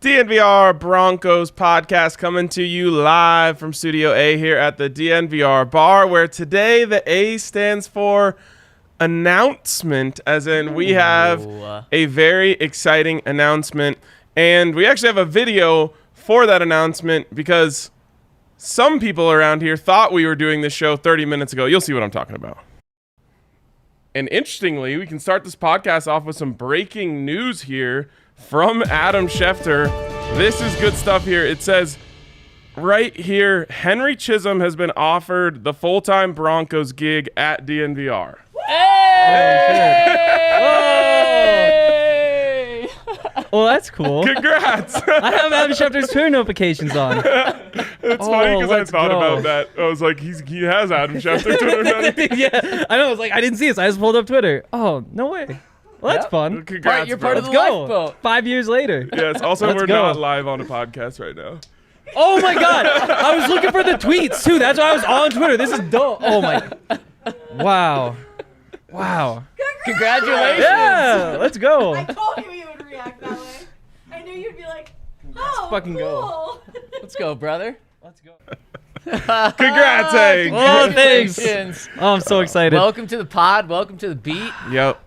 DNVR Broncos podcast coming to you live from Studio A here at the DNVR Bar, where today the A stands for announcement, as in we have a very exciting announcement, and we actually have a video for that announcement because some people around here thought we were doing this show 30 minutes ago. You'll see what I'm talking about. And interestingly, we can start this podcast off with some breaking news here from Adam Schefter. This is good stuff here. It says right here, Henry Chisholm has been offered the full-time Broncos gig at DNVR. Hey! Well, that's cool. Congrats. I have Adam Schefter's Twitter notifications on. It's funny because I thought about that. I was like, he has Adam Schefter Twitter. Yeah, I know. I was like, I didn't see it, so I just pulled up Twitter. Oh, no way. Well, that's fun. Congrats, You're part of the Let's go. lifeboat. 5 years later. Yes, also Let's we're go. not live on a podcast right now. Oh, my God. I was looking for the tweets, too. That's why I was on Twitter. This is dope. Oh, my. Wow. Congratulations. Yeah, let's go. I told you would react that way. I knew you'd be like, oh, fucking go. cool. Let's go, brother. Let's go. Congrats, Hank. Oh, thanks. Congratulations. Oh, I'm so excited. Welcome to the pod. Welcome to the beat. Yep.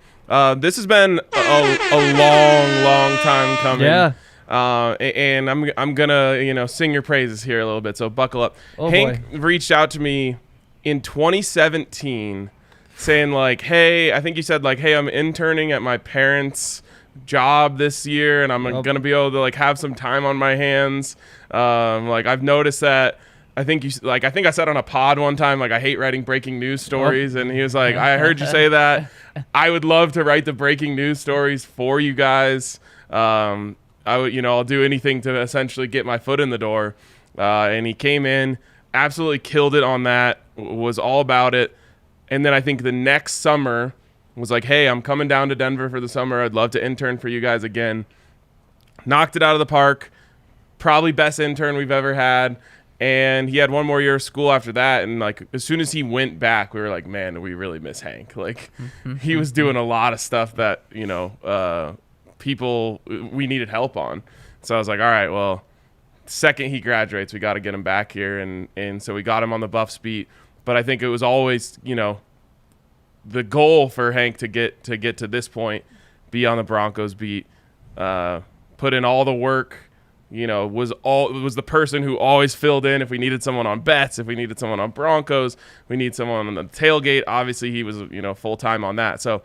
This has been a long time coming. Yeah. And I'm gonna sing your praises here a little bit. So buckle up. Oh, Hank reached out to me in 2017, saying like, "Hey, I think you said like, hey, I'm interning at my parents' job this year, and I'm gonna be able to like have some time on my hands. Like I've noticed that." I think I said on a pod one time, like, I hate writing breaking news stories. And he was like, I heard you say that. I would love to write the breaking news stories for you guys. I'll do anything to essentially get my foot in the door. And he came in, absolutely killed it on that, was all about it. And then I think the next summer was like, hey, I'm coming down to Denver for the summer. I'd love to intern for you guys again. Knocked it out of the park. Probably best intern we've ever had. And he had one more year of school after that. And like, as soon as he went back, we were like, man, we really miss Hank. Like he was doing a lot of stuff that, we needed help on. So I was like, all right, well, second he graduates, we got to get him back here. And so we got him on the Buffs beat. But I think it was always, the goal for Hank to get to this point, be on the Broncos beat, put in all the work. Was the person who always filled in if we needed someone on bets, if we needed someone on Broncos, we need someone on the tailgate. Obviously, he was full time on that. So,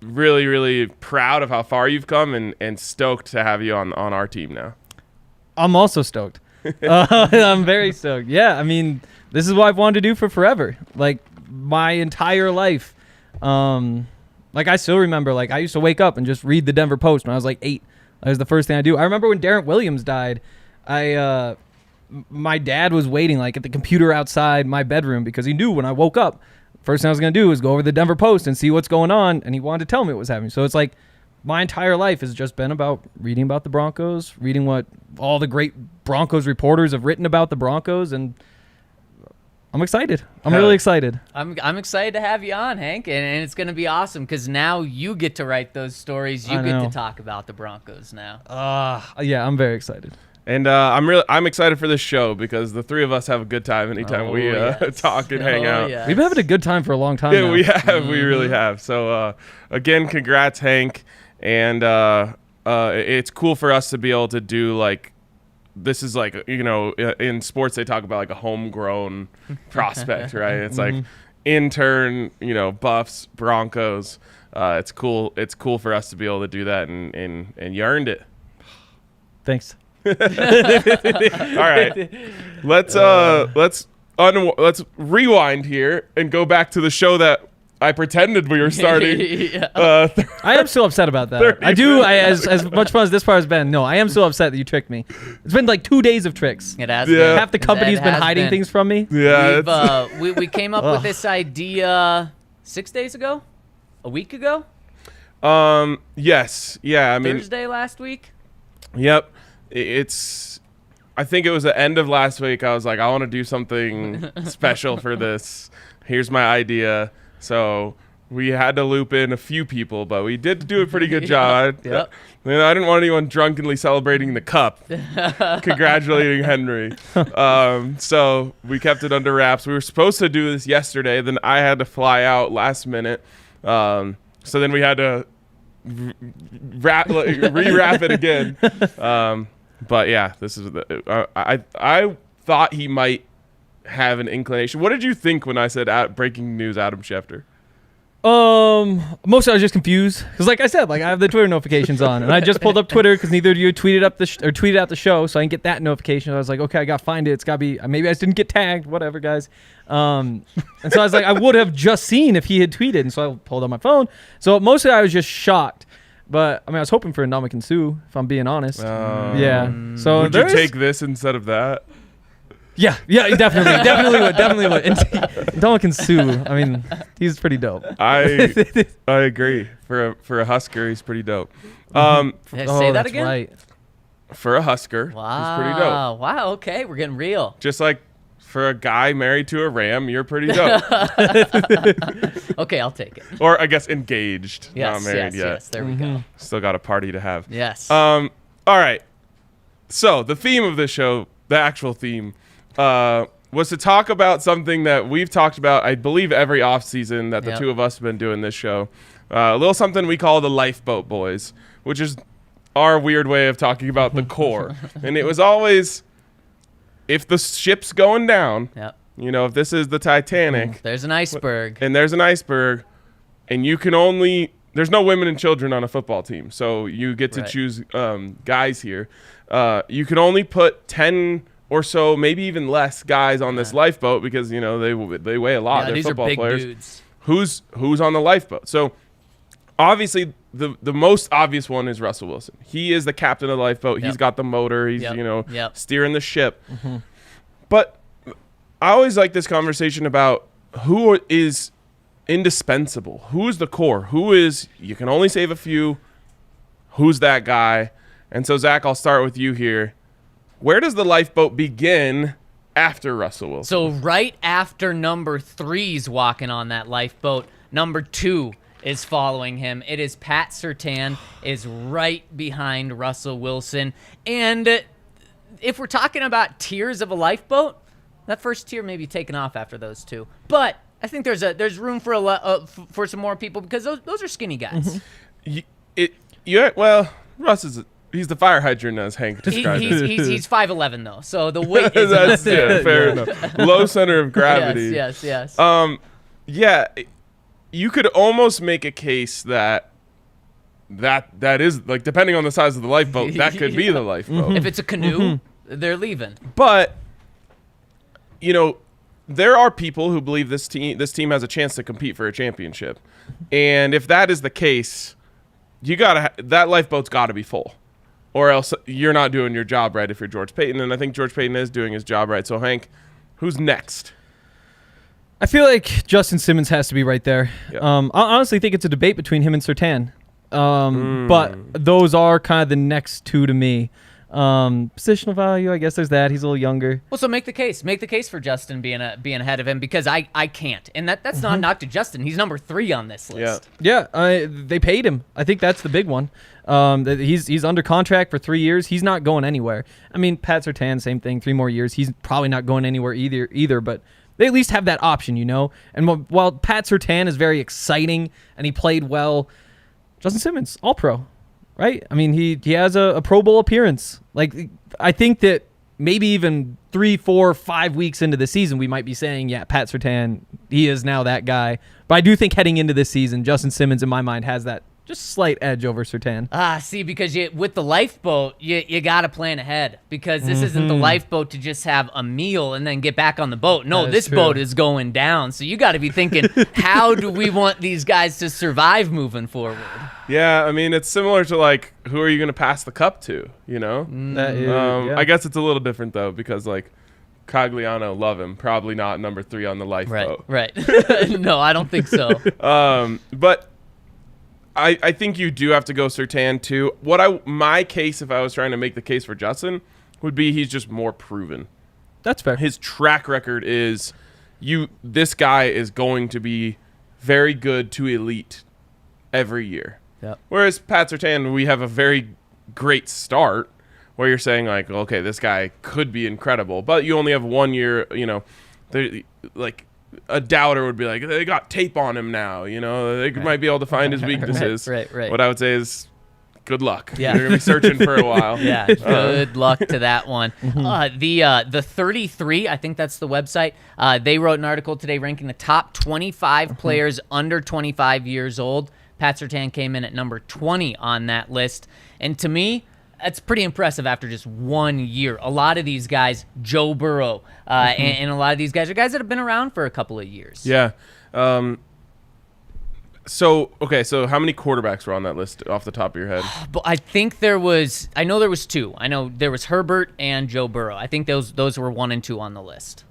really, really proud of how far you've come, and stoked to have you on our team now. I'm also stoked. I'm very stoked. Yeah, I mean, this is what I've wanted to do for forever, like my entire life. Like I still remember, like I used to wake up and just read the Denver Post when I was like 8. That was the first thing I do. I remember when Darren Williams died, my dad was waiting like at the computer outside my bedroom because he knew when I woke up, first thing I was going to do was go over the Denver Post and see what's going on, and he wanted to tell me what was happening. So it's like my entire life has just been about reading about the Broncos, reading what all the great Broncos reporters have written about the Broncos, and I'm excited. I'm really excited. I'm excited to have you on, Hank, and it's going to be awesome because now you get to write those stories. You get to talk about the Broncos now. Yeah, I'm very excited. And I'm excited for this show because the three of us have a good time anytime we talk and hang out. Yes. We've been having a good time for a long time now. We have. Mm-hmm. We really have. So, again, congrats, Hank. And it's cool for us to be able to do, like, this is like, in sports they talk about like a homegrown prospect, right? It's like intern, Buffs, Broncos. It's cool. It's cool for us to be able to do that, and you earned it. Thanks. All right, let's rewind here and go back to the show that I pretended we were starting. Yeah. I am still upset about that. I do. As much fun as this part has been, no, I am still upset that you tricked me. It's been like 2 days of tricks. It has been. Half the company's been hiding things from me. Yeah. We came up with this idea 6 days ago, a week ago. Yes. Yeah. I mean, Thursday last week. Yep. I think it was the end of last week. I was like, I want to do something special for this. Here's my idea. So we had to loop in a few people, but we did do a pretty good job. Yep. I didn't want anyone drunkenly celebrating the cup, congratulating Henry. So we kept it under wraps. We were supposed to do this yesterday. Then I had to fly out last minute. So then we had to rewrap it again. But yeah, this is I thought he might have an inclination. What did you think when I said breaking news, Adam Schefter? Mostly I was just confused because, like I said, like I have the Twitter notifications on, and I just pulled up Twitter because neither of you tweeted out the show, so I didn't get that notification. I was like, okay, I gotta find it. It's gotta be. Maybe I just didn't get tagged. Whatever, guys. And so I was like, I would have just seen if he had tweeted, and so I pulled up my phone. So mostly I was just shocked. But I mean, I was hoping for a Ndamukong Suh, if I'm being honest. Yeah. So would you take this instead of that? Yeah, definitely would. And Ndamukong Suh, I mean, he's pretty dope. I agree. For a Husker, he's pretty dope. Say that again. Right. For a Husker, he's pretty dope. Wow. Okay, we're getting real. Just like for a guy married to a Ram, you're pretty dope. Okay, I'll take it. Or I guess engaged, Yes, not married yet. Yes. There we go. Still got a party to have. Yes. All right. So the theme of this show, the actual theme, was to talk about something that we've talked about, I believe, every offseason that the two of us have been doing this show. A little something we call the lifeboat boys, which is our weird way of talking about the core. And it was always, if the ship's going down, if this is the Titanic. There's an iceberg. And there's an iceberg, and you can only, there's no women and children on a football team. So you get to choose guys here. You can only put 10 or so, maybe even less guys on this lifeboat because, they weigh a lot. Yeah, They're these football are big players. dudes. Who's on the lifeboat? So obviously the most obvious one is Russell Wilson. He is the captain of the lifeboat. He's got the motor. He's, steering the ship. Mm-hmm. But I always like this conversation about who is indispensable. Who's the core? Who is, you can only save a few. Who's that guy? And so, Zach, I'll start with you here. Where does the lifeboat begin after Russell Wilson? So right after number 3's walking on that lifeboat, number 2 is following him. It is Pat Surtain is right behind Russell Wilson. And if we're talking about tiers of a lifeboat, that first tier may be taken off after those two. But I think there's room for some more people because those are skinny guys. Russ is. He's the fire hydrant, as Hank described it. He's 5'11", though, so the weight is That's fair enough. Low center of gravity. Yes. You could almost make a case that is, like, depending on the size of the lifeboat, that could be the lifeboat. If it's a canoe, they're leaving. But, there are people who believe this team has a chance to compete for a championship. And if that is the case, that lifeboat's got to be full. Or else you're not doing your job right if you're George Paton. And I think George Paton is doing his job right. So, Hank, who's next? I feel like Justin Simmons has to be right there. Yep. I honestly think it's a debate between him and Surtain. But those are kind of the next two to me. Positional value, I guess there's that. He's a little younger. Well, so make the case. Make the case for Justin being ahead of him because I can't. And that's not a knock to Justin. He's number 3 on this list. Yeah, they paid him. I think that's the big one. He's under contract for 3 years. He's not going anywhere. I mean, Pat Surtain, same thing, 3 more years. He's probably not going anywhere either, but they at least have that option, And while Pat Surtain is very exciting and he played well, Justin Simmons, all-pro. Right? I mean, he has a Pro Bowl appearance. Like, I think that maybe even 3, 4, 5 weeks into the season, we might be saying, yeah, Pat Surtain, he is now that guy. But I do think heading into this season, Justin Simmons, in my mind, has that just slight edge over Surtain. See, because with the lifeboat, you got to plan ahead because this isn't the lifeboat to just have a meal and then get back on the boat. No, this boat is going down. So you got to be thinking, how do we want these guys to survive moving forward? Yeah, I mean, it's similar to, like, who are you going to pass the cup to, That is, I guess it's a little different, though, because, like, Cagliano, love him. Probably not number 3 on the lifeboat. Right. No, I don't think so. But I think you do have to go Surtain, too. My case, if I was trying to make the case for Justin, would be he's just more proven. That's fair. His track record is this guy is going to be very good to elite every year. Yep. Whereas Pat Surtain, we have a very great start where you're saying like, okay, this guy could be incredible, but you only have 1 year, like a doubter would be like, they got tape on him now, they might be able to find his weaknesses. Right. What I would say is good luck. Yeah. You're going to be searching for a while. Yeah, good luck to that one. The 33, I think that's the website, they wrote an article today ranking the top 25 players under 25 years old. Pat Surtain came in at number 20 on that list. And to me, that's pretty impressive after just 1 year. A lot of these guys, Joe Burrow, and a lot of these guys are guys that have been around for a couple of years. Yeah. So how many quarterbacks were on that list off the top of your head? But I know there was two. I know there was Herbert and Joe Burrow. I think those were 1 and 2 on the list.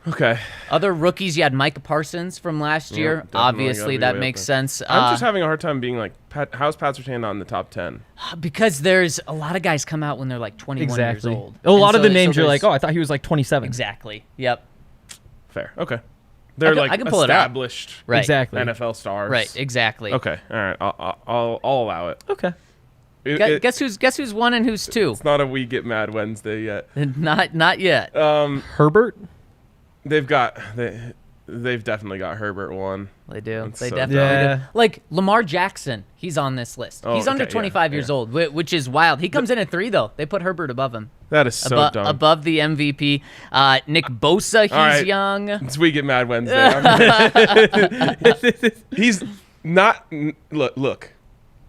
Okay. Other rookies, you had Micah Parsons from last year. Definitely Obviously, gotta that be way makes up there. sense. I'm just having a hard time being like, how's Pat Surtain not in the top 10? Because there's a lot of guys come out when they're like 21 years old. A lot of the so names you're there's- like, oh, I thought he was like 27. Exactly. Yep. Fair. Okay. They're I can pull it up. established Right. Exactly. NFL stars. Right. Exactly. Okay. All right. I'll allow it. Okay. Guess who's 1 and who's 2? It's not a We Get Mad Wednesday yet. Not yet. Herbert? They've definitely got Herbert 1. They do. That's They so definitely dumb. do. Like Lamar Jackson, he's on this list. Oh, He's under okay, 25 years old, which is wild. He comes in at 3 though. They put Herbert above him. That is so dumb. Above the MVP. Nick Bosa, he's All right. young. It's We Get Mad Wednesday. He's not. Look.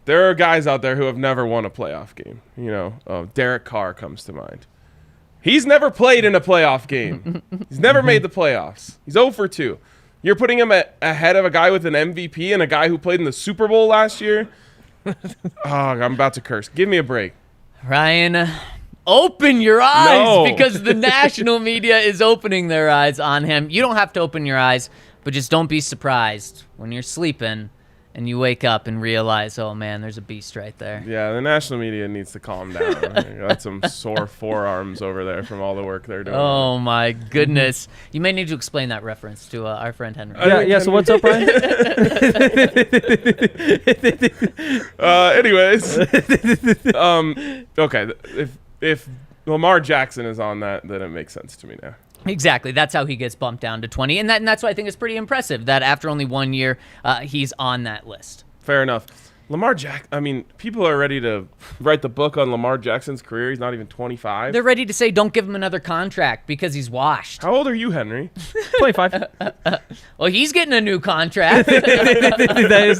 There are guys out there who have never won a playoff game. Derek Carr comes to mind. He's never played in a playoff game. He's never made the playoffs. He's 0 for 2. You're putting him ahead of a guy with an MVP and a guy who played in the Super Bowl last year? I'm about to curse. Give me a break. Ryan, open your eyes No. because the national media is opening their eyes on him. You don't have to open your eyes, but just don't be surprised when you're sleeping and you wake up and realize, oh man, there's a beast right there. Yeah, the national media needs to calm down. Got some sore forearms over there from all the work they're doing. Oh my goodness. You may need to explain that reference to our friend Henry. Yeah, so what's up, Brian? Anyways. Okay, if Lamar Jackson is on that, then it makes sense to me now. Exactly. That's how he gets bumped down to 20. And that's why I think it's pretty impressive that after only 1 year, he's on that list. Fair enough. People are ready to write the book on Lamar Jackson's career. He's not even 25. They're ready to say don't give him another contract because he's washed. How old are you, Henry? 25. Well, he's getting a new contract. That is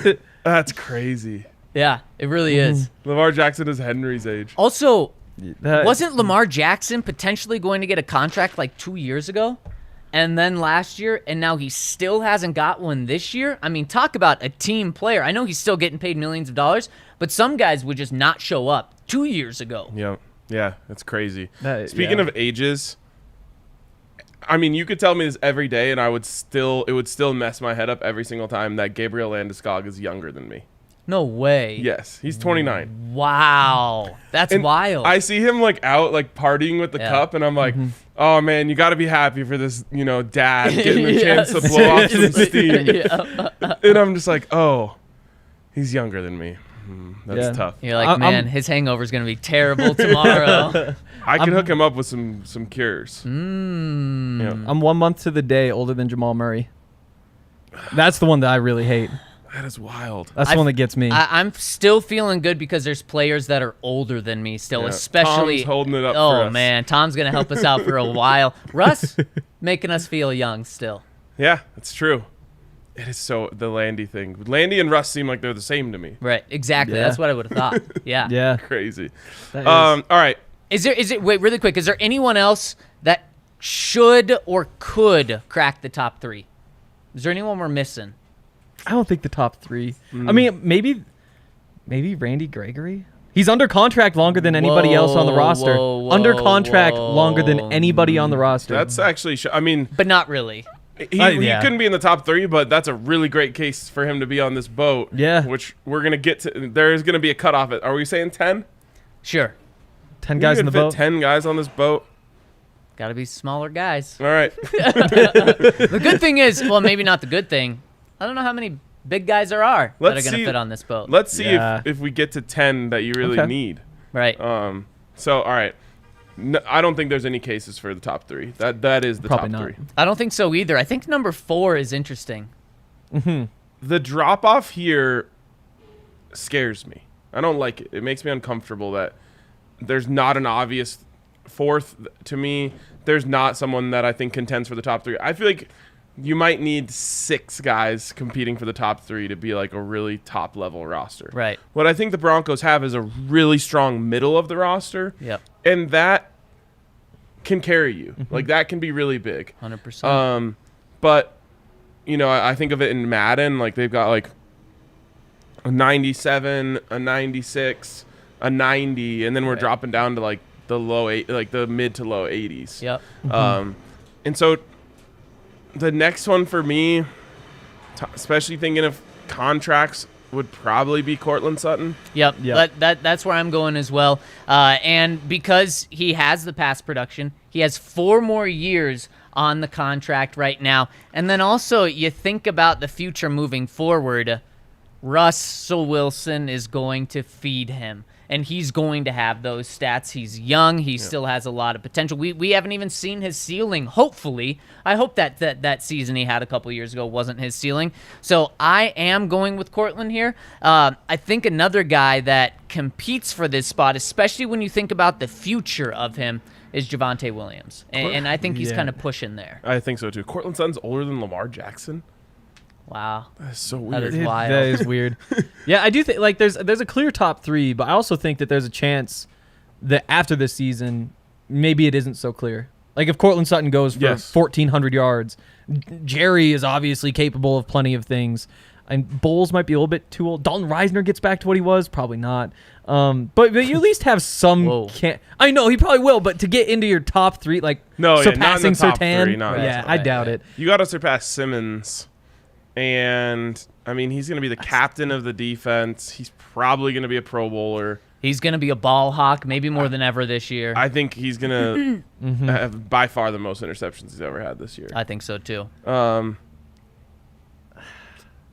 too. That's crazy. Yeah, it really is. Lamar Jackson is Henry's age. Also, That- wasn't Lamar Jackson potentially going to get a contract like 2 years ago? And then last year, and now he still hasn't got one this year? I mean, talk about a team player. I know he's still getting paid millions of dollars, but some guys would just not show up 2 years ago. Yeah, it's crazy. Speaking Speaking of ages, you could tell me this every day, and it would still mess my head up every single time that Gabriel Landeskog is younger than me. No way. Yes, he's 29. Wow. That's And wild. I see him out partying with the Yeah. cup, and I'm like, oh man, you got to be happy for this, dad getting a chance to blow off some steam. Yeah. And I'm just like, oh, he's younger than me. That's tough. You're like, man, his hangover's going to be terrible tomorrow. I can hook him up with some cures. Yeah. I'm 1 month to the day older than Jamal Murray. That's the one that I really hate. That is wild. That's the one that gets me. I'm still feeling good because there's players that are older than me still, Yeah. especially. Tom's holding it up for Oh, us. man. Tom's going to help us out for a while. Russ, making us feel young still. Yeah, that's true. It is the Landy thing. Landy and Russ seem like they're the same to me. Right. Exactly. Yeah. That's what I would have thought. Yeah. yeah. Crazy. That is- All right. Wait, really quick. Is there anyone else that should or could crack the top 3? Is there anyone we're missing? I don't think the top 3. I mean, maybe Randy Gregory. He's under contract longer than anybody else on the roster. Under contract longer than anybody on the roster. That's actually, But not really. he yeah. couldn't be in the top 3, but that's a really great case for him to be on this boat. Yeah. Which we're going to get to. There's going to be a cutoff. Are we saying 10? Sure. 10 guys in the fit boat. 10 guys on this boat? Got to be smaller guys. All right. The good thing is, well, maybe not the good thing. I don't know how many big guys there are that are going to fit on this boat. Let's see if we get to 10 that you really need. Right. So, all right. No, I don't think there's any cases for the top 3. That is the Probably top not. 3. I don't think so either. I think number 4 is interesting. The drop off here scares me. I don't like it. It makes me uncomfortable that there's not an obvious 4th to me. There's not someone that I think contends for the top 3. I feel like you might need 6 guys competing for the top 3 to be like a really top level roster. Right. What I think the Broncos have is a really strong middle of the roster. Yep. And that can carry you. Like that can be really big. 100%. But you know, I think of it in Madden, like they've got like a 97, a 96, a 90, and then we're dropping down to like the the mid to low 80s. Yep. And so the next one for me, especially thinking of contracts, would probably be Cortland Sutton. Yep. That's where I'm going as well. And because he has the pass production, he has 4 more years on the contract right now. And then also you think about the future moving forward. Russell Wilson is going to feed him, and he's going to have those stats. He's young. He still has a lot of potential. We haven't even seen his ceiling, hopefully. I hope that season he had a couple years ago wasn't his ceiling. So I am going with Cortland here. I think another guy that competes for this spot, especially when you think about the future of him, is Javonte Williams. And I think he's kind of pushing there. I think so, too. Cortland Sutton's older than Lamar Jackson. Wow. That's so weird. That is wild. That is weird. Yeah, I do think like there's a clear top 3, but I also think that there's a chance that after this season, maybe it isn't so clear. Like if Cortland Sutton goes for 1,400 yards, Jerry is obviously capable of plenty of things. And Bowles might be a little bit too old. Dalton Reisner gets back to what he was, probably not. But you at least have some. I know he probably will, but to get into your top 3, like surpassing not in the top Surtain, 3, no, I doubt it. You got to surpass Simmons. And, I mean, he's going to be the captain of the defense. He's probably going to be a Pro Bowler. He's going to be a ball hawk, maybe more than ever this year. I think he's going to have by far the most interceptions he's ever had this year. I think so, too.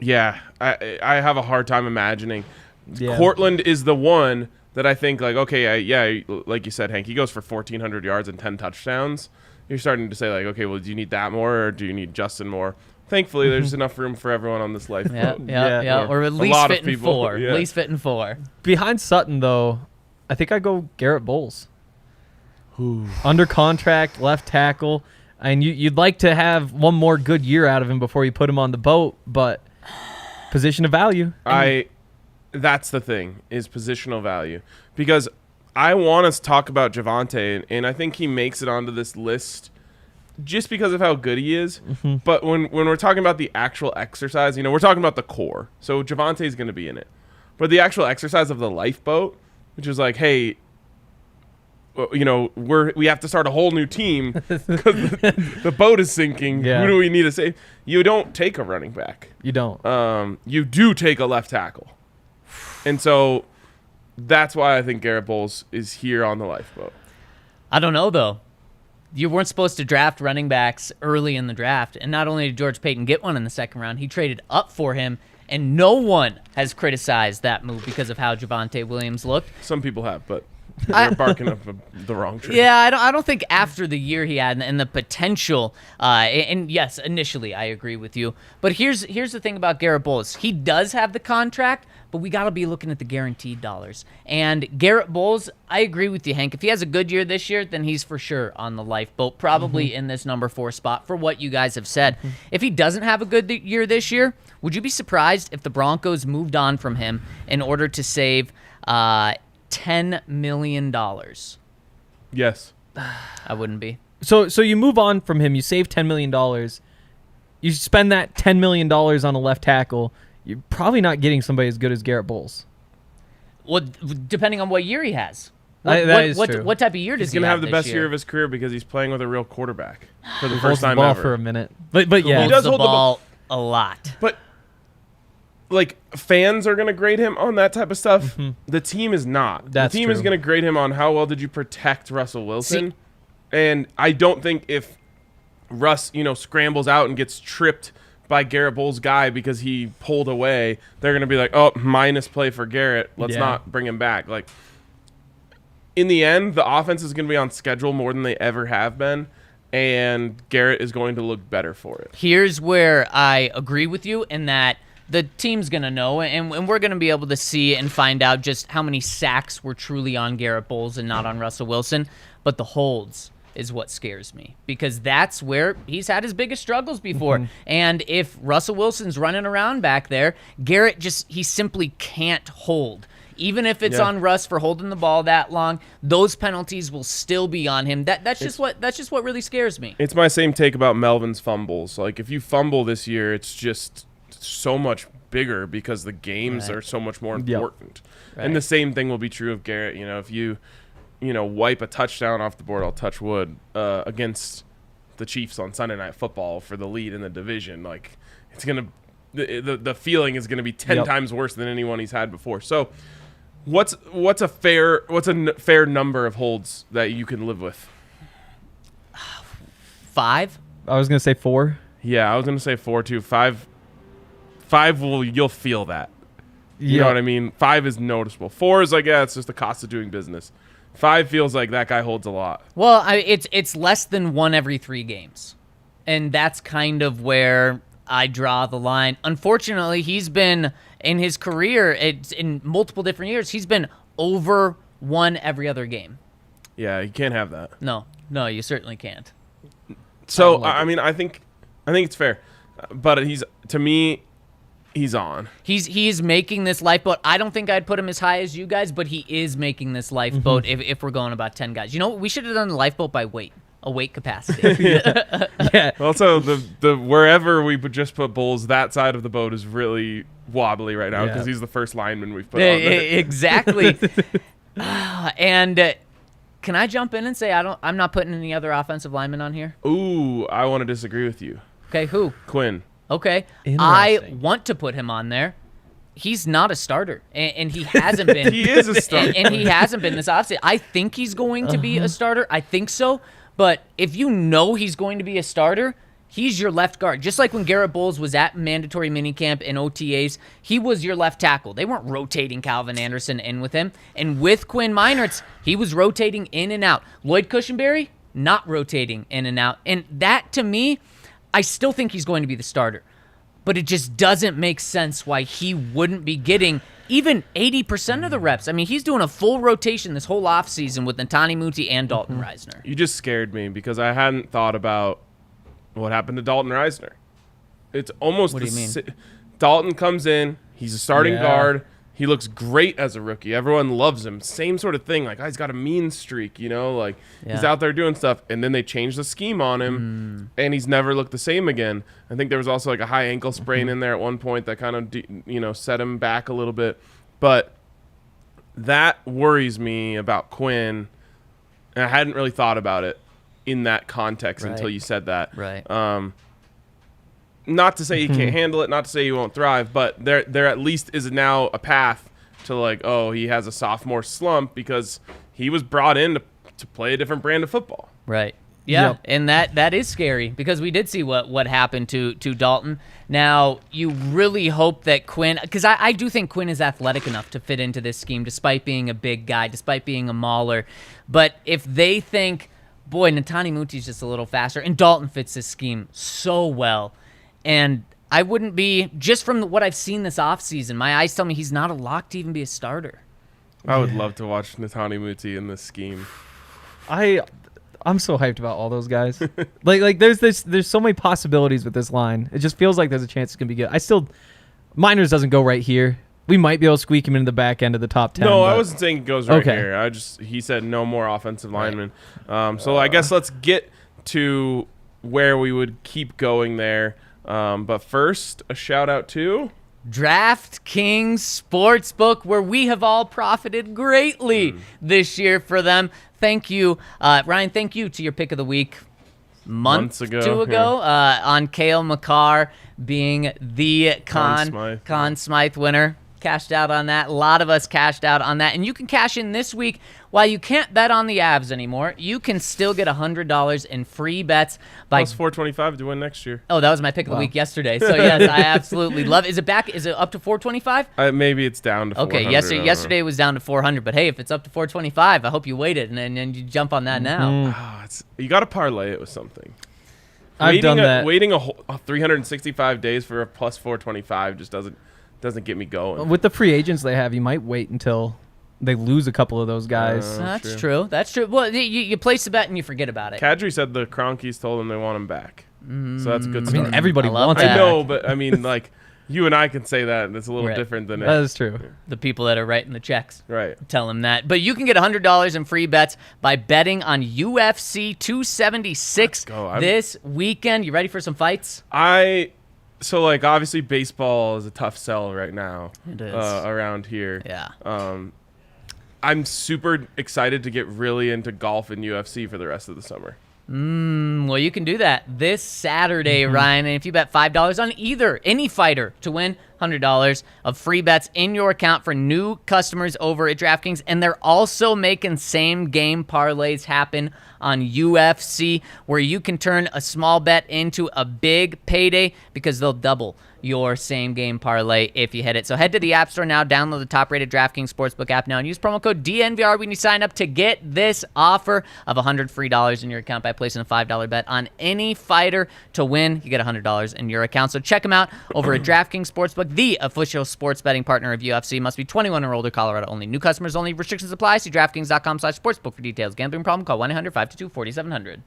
Yeah, I have a hard time imagining. Yeah. Cortland is the one that I think, like, okay, like you said, Hank, he goes for 1,400 yards and 10 touchdowns. You're starting to say, like, okay, well, do you need that more or do you need Justin more? Thankfully, there's enough room for everyone on this lifeboat. Yeah. Or at least fitting 4. Yeah. At least fitting 4. Behind Sutton, though, I think I go Garrett Bowles. Under contract, left tackle. And you'd like to have one more good year out of him before you put him on the boat, but position of value. That's the thing, is positional value. Because I want to talk about Javonte, and I think he makes it onto this list just because of how good he is. But when we're talking about the actual exercise, we're talking about the core. So Javonte's going to be in it. But the actual exercise of the lifeboat, which is like, hey, we have to start a whole new team because the boat is sinking. Yeah. Who do we need to save? You don't take a running back. You don't. You do take a left tackle. And so that's why I think Garrett Bowles is here on the lifeboat. I don't know, though. You weren't supposed to draft running backs early in the draft. And not only did George Payton get one in the second round, he traded up for him. And no one has criticized that move because of how Javonte Williams looked. Some people have, but they're barking up the wrong tree. Yeah, I don't think after the year he had and the potential, and yes, initially I agree with you. But here's the thing about Garrett Bowles. He does have the contract, but we got to be looking at the guaranteed dollars. And Garrett Bowles, I agree with you, Hank. If he has a good year this year, then he's for sure on the lifeboat, probably in this number 4 spot for what you guys have said. If he doesn't have a good year this year, would you be surprised if the Broncos moved on from him in order to save $10 million? Yes. I wouldn't be. So you move on from him. You save $10 million. You spend that $10 million on a left tackle. You're probably not getting somebody as good as Garrett Bowles. Well, depending on what year he has. That is true. What type of year does he have? He's going to have the best year year of his career because he's playing with a real quarterback for the He first holds the time ball ever. for a minute. But yeah. He does hold the ball a lot. But like, fans are going to grade him on that type of stuff. The team is not. That's the team is true. going to grade him on how well did you protect Russell Wilson. And I don't think if Russ, scrambles out and gets tripped by Garrett Bowles' guy because he pulled away, they're going to be like, oh, minus play for Garrett. Let's not bring him back. Like, in the end, the offense is going to be on schedule more than they ever have been, and Garrett is going to look better for it. Here's where I agree with you in that the team's going to know, and we're going to be able to see and find out just how many sacks were truly on Garrett Bowles and not on Russell Wilson. But the holds is what scares me, because that's where he's had his biggest struggles before. And if Russell Wilson's running around back there, Garrett he simply can't hold. Even if it's on Russ for holding the ball that long, those penalties will still be on him. That's just what really scares me. It's my same take about Melvin's fumbles. Like, if you fumble this year, it's just so much bigger because the games are so much more important. Right. And the same thing will be true of Garrett. If you wipe a touchdown off the board, I'll touch wood, against the Chiefs on Sunday Night Football for the lead in the division, like, it's going to the feeling is going to be 10 times worse than anyone he's had before. So what's a fair number of holds that you can live with? 5? I was going to say 4. Yeah, I was going to say 4 too. 5 you'll feel that. You know what I mean? 5 is noticeable. 4 is like, it's just the cost of doing business. 5 feels like that guy holds a lot. Well, it's less than 1 every 3 games. And that's kind of where I draw the line. Unfortunately, he's been, in his career, in multiple different years, he's been over 1 every other game. Yeah, you can't have that. No, you certainly can't. So, I think it's fair. But to me, he's on. He's making this lifeboat. I don't think I'd put him as high as you guys, but he is making this lifeboat if we're going about 10 guys. You know what? We should have done the lifeboat by weight. A weight capacity. Yeah. Also, the wherever we would just put Bulls, that side of the boat is really wobbly right now because he's the first lineman we've put on there. Exactly. And can I jump in and say I'm not putting any other offensive linemen on here? Ooh, I want to disagree with you. Okay, who? Quinn. Okay. I want to put him on there. He's not a starter, and he hasn't been. He is a starter. And he hasn't been this offseason. I think he's going to be a starter. I think so. But if you know he's going to be a starter, he's your left guard. Just like when Garrett Bowles was at mandatory minicamp and OTAs, he was your left tackle. They weren't rotating Calvin Anderson in with him. And with Quinn Meinerz, he was rotating in and out. Lloyd Cushenberry, not rotating in and out. And that, to me, I still think he's going to be the starter. But it just doesn't make sense why he wouldn't be getting even 80% of the reps. I mean, he's doing a full rotation this whole offseason with Netani Muti and Dalton Reisner. You just scared me because I hadn't thought about what happened to Dalton Reisner. It's almost What do you mean? Dalton comes in, he's a starting guard. He looks great as a rookie. Everyone loves him. Same sort of thing. Like, he's got a mean streak, like he's out there doing stuff. And then they changed the scheme on him, and he's never looked the same again. I think there was also like a high ankle sprain in there at one point that kind of, set him back a little bit. But that worries me about Quinn. And I hadn't really thought about it in that context until you said that. Right. Not to say he can't handle it, not to say he won't thrive, but there at least is now a path to like, he has a sophomore slump because he was brought in to play a different brand of football. Right. Yeah, Yep. and that is scary because we did see what happened to Dalton. Now, you really hope that Quinn, because I do think Quinn is athletic enough to fit into this scheme despite being a big guy, despite being a mauler. But if they think, boy, Netani Muti's just a little faster, and Dalton fits this scheme so well, and I wouldn't be, just from what I've seen this offseason, my eyes tell me he's not a lock to even be a starter. I would love to watch Netani Muti in this scheme. I'm so hyped about all those guys. like there's so many possibilities with this line. It just feels like there's a chance it's gonna be good. Meinerz doesn't go right here. We might be able to squeak him into the back end of the top 10. No, I wasn't saying it goes right here. He said no more offensive linemen. So I guess let's get to where we would keep going there. But first, a shout out to DraftKings Sportsbook, where we have all profited greatly this year for them. Thank you, Ryan. Thank you to your pick of the week Months ago, on Cale Makar being the Conn Smythe winner. cashed out on that. A lot of us cashed out on that. And you can cash in this week. While you can't bet on the Avs anymore, you can still get $100 in free bets by Plus 425 to win next year. Oh, that was my pick of the week yesterday. So yes, I absolutely love it. Is it back? Is it up to 425? Maybe it's down to 400. Okay, yesterday it was down to 400, but hey, if it's up to 425, I hope you waited and you jump on that now. You got to parlay it with something. I've done that. Waiting a whole 365 days for a plus 425 just doesn't get me going. With the free agents they have, you might wait until they lose a couple of those guys. That's true. That's true. Well, you place the bet and you forget about it. Kadri said the Kroenkes told him they want him back. So that's a good start. I mean, everybody love wants that. it. I know, but I mean, like, you and I can say that, and it's a little Right. different than That is true. The people that are writing the checks. Right. Tell them that. But you can get $100 in free bets by betting on UFC 276 Let's go. this weekend. You ready for some fights? So, like, obviously baseball is a tough sell right now. It is. Around here. Yeah. I'm super excited to get really into golf and UFC for the rest of the summer. Well, you can do that this Saturday, Ryan. And if you bet $5 on any fighter to win $100 of free bets in your account for new customers over at DraftKings. And they're also making same game parlays happen on UFC, where you can turn a small bet into a big payday because they'll double your same game parlay if you hit it. So head to the App Store now, download the top-rated DraftKings Sportsbook app now, and use promo code DNVR when you sign up to get this offer of $100 free in your account by placing a $5 bet on any fighter to win. You get $100 in your account. So check them out over at DraftKings Sportsbook, the official sports betting partner of UFC. Must be 21 or older, Colorado only. New customers only. Restrictions apply. See DraftKings.com/sportsbook for details. Gambling problem? Call 1-800-522-4700.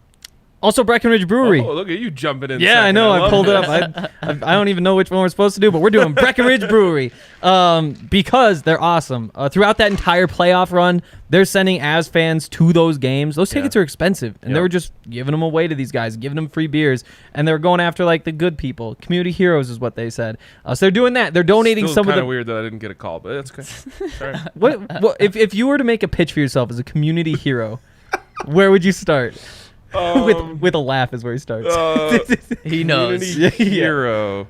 Also, Breckenridge Brewery. Oh, look at you jumping in. Yeah, I second. know. I love pulled it this. up. I don't even know which one we're supposed to do, but we're doing Breckenridge Brewery because they're awesome. Throughout that entire playoff run, they're sending Avs fans to those games. Those tickets are expensive, and they were just giving them away to these guys, giving them free beers, and they're going after like the good people. Community heroes is what they said. So they're doing that. They're donating Still some of kind the. of weird that I didn't get a call, but that's okay. Sorry. What if you were to make a pitch for yourself as a community hero, where would you start? With a laugh is where he starts. He knows. Community hero.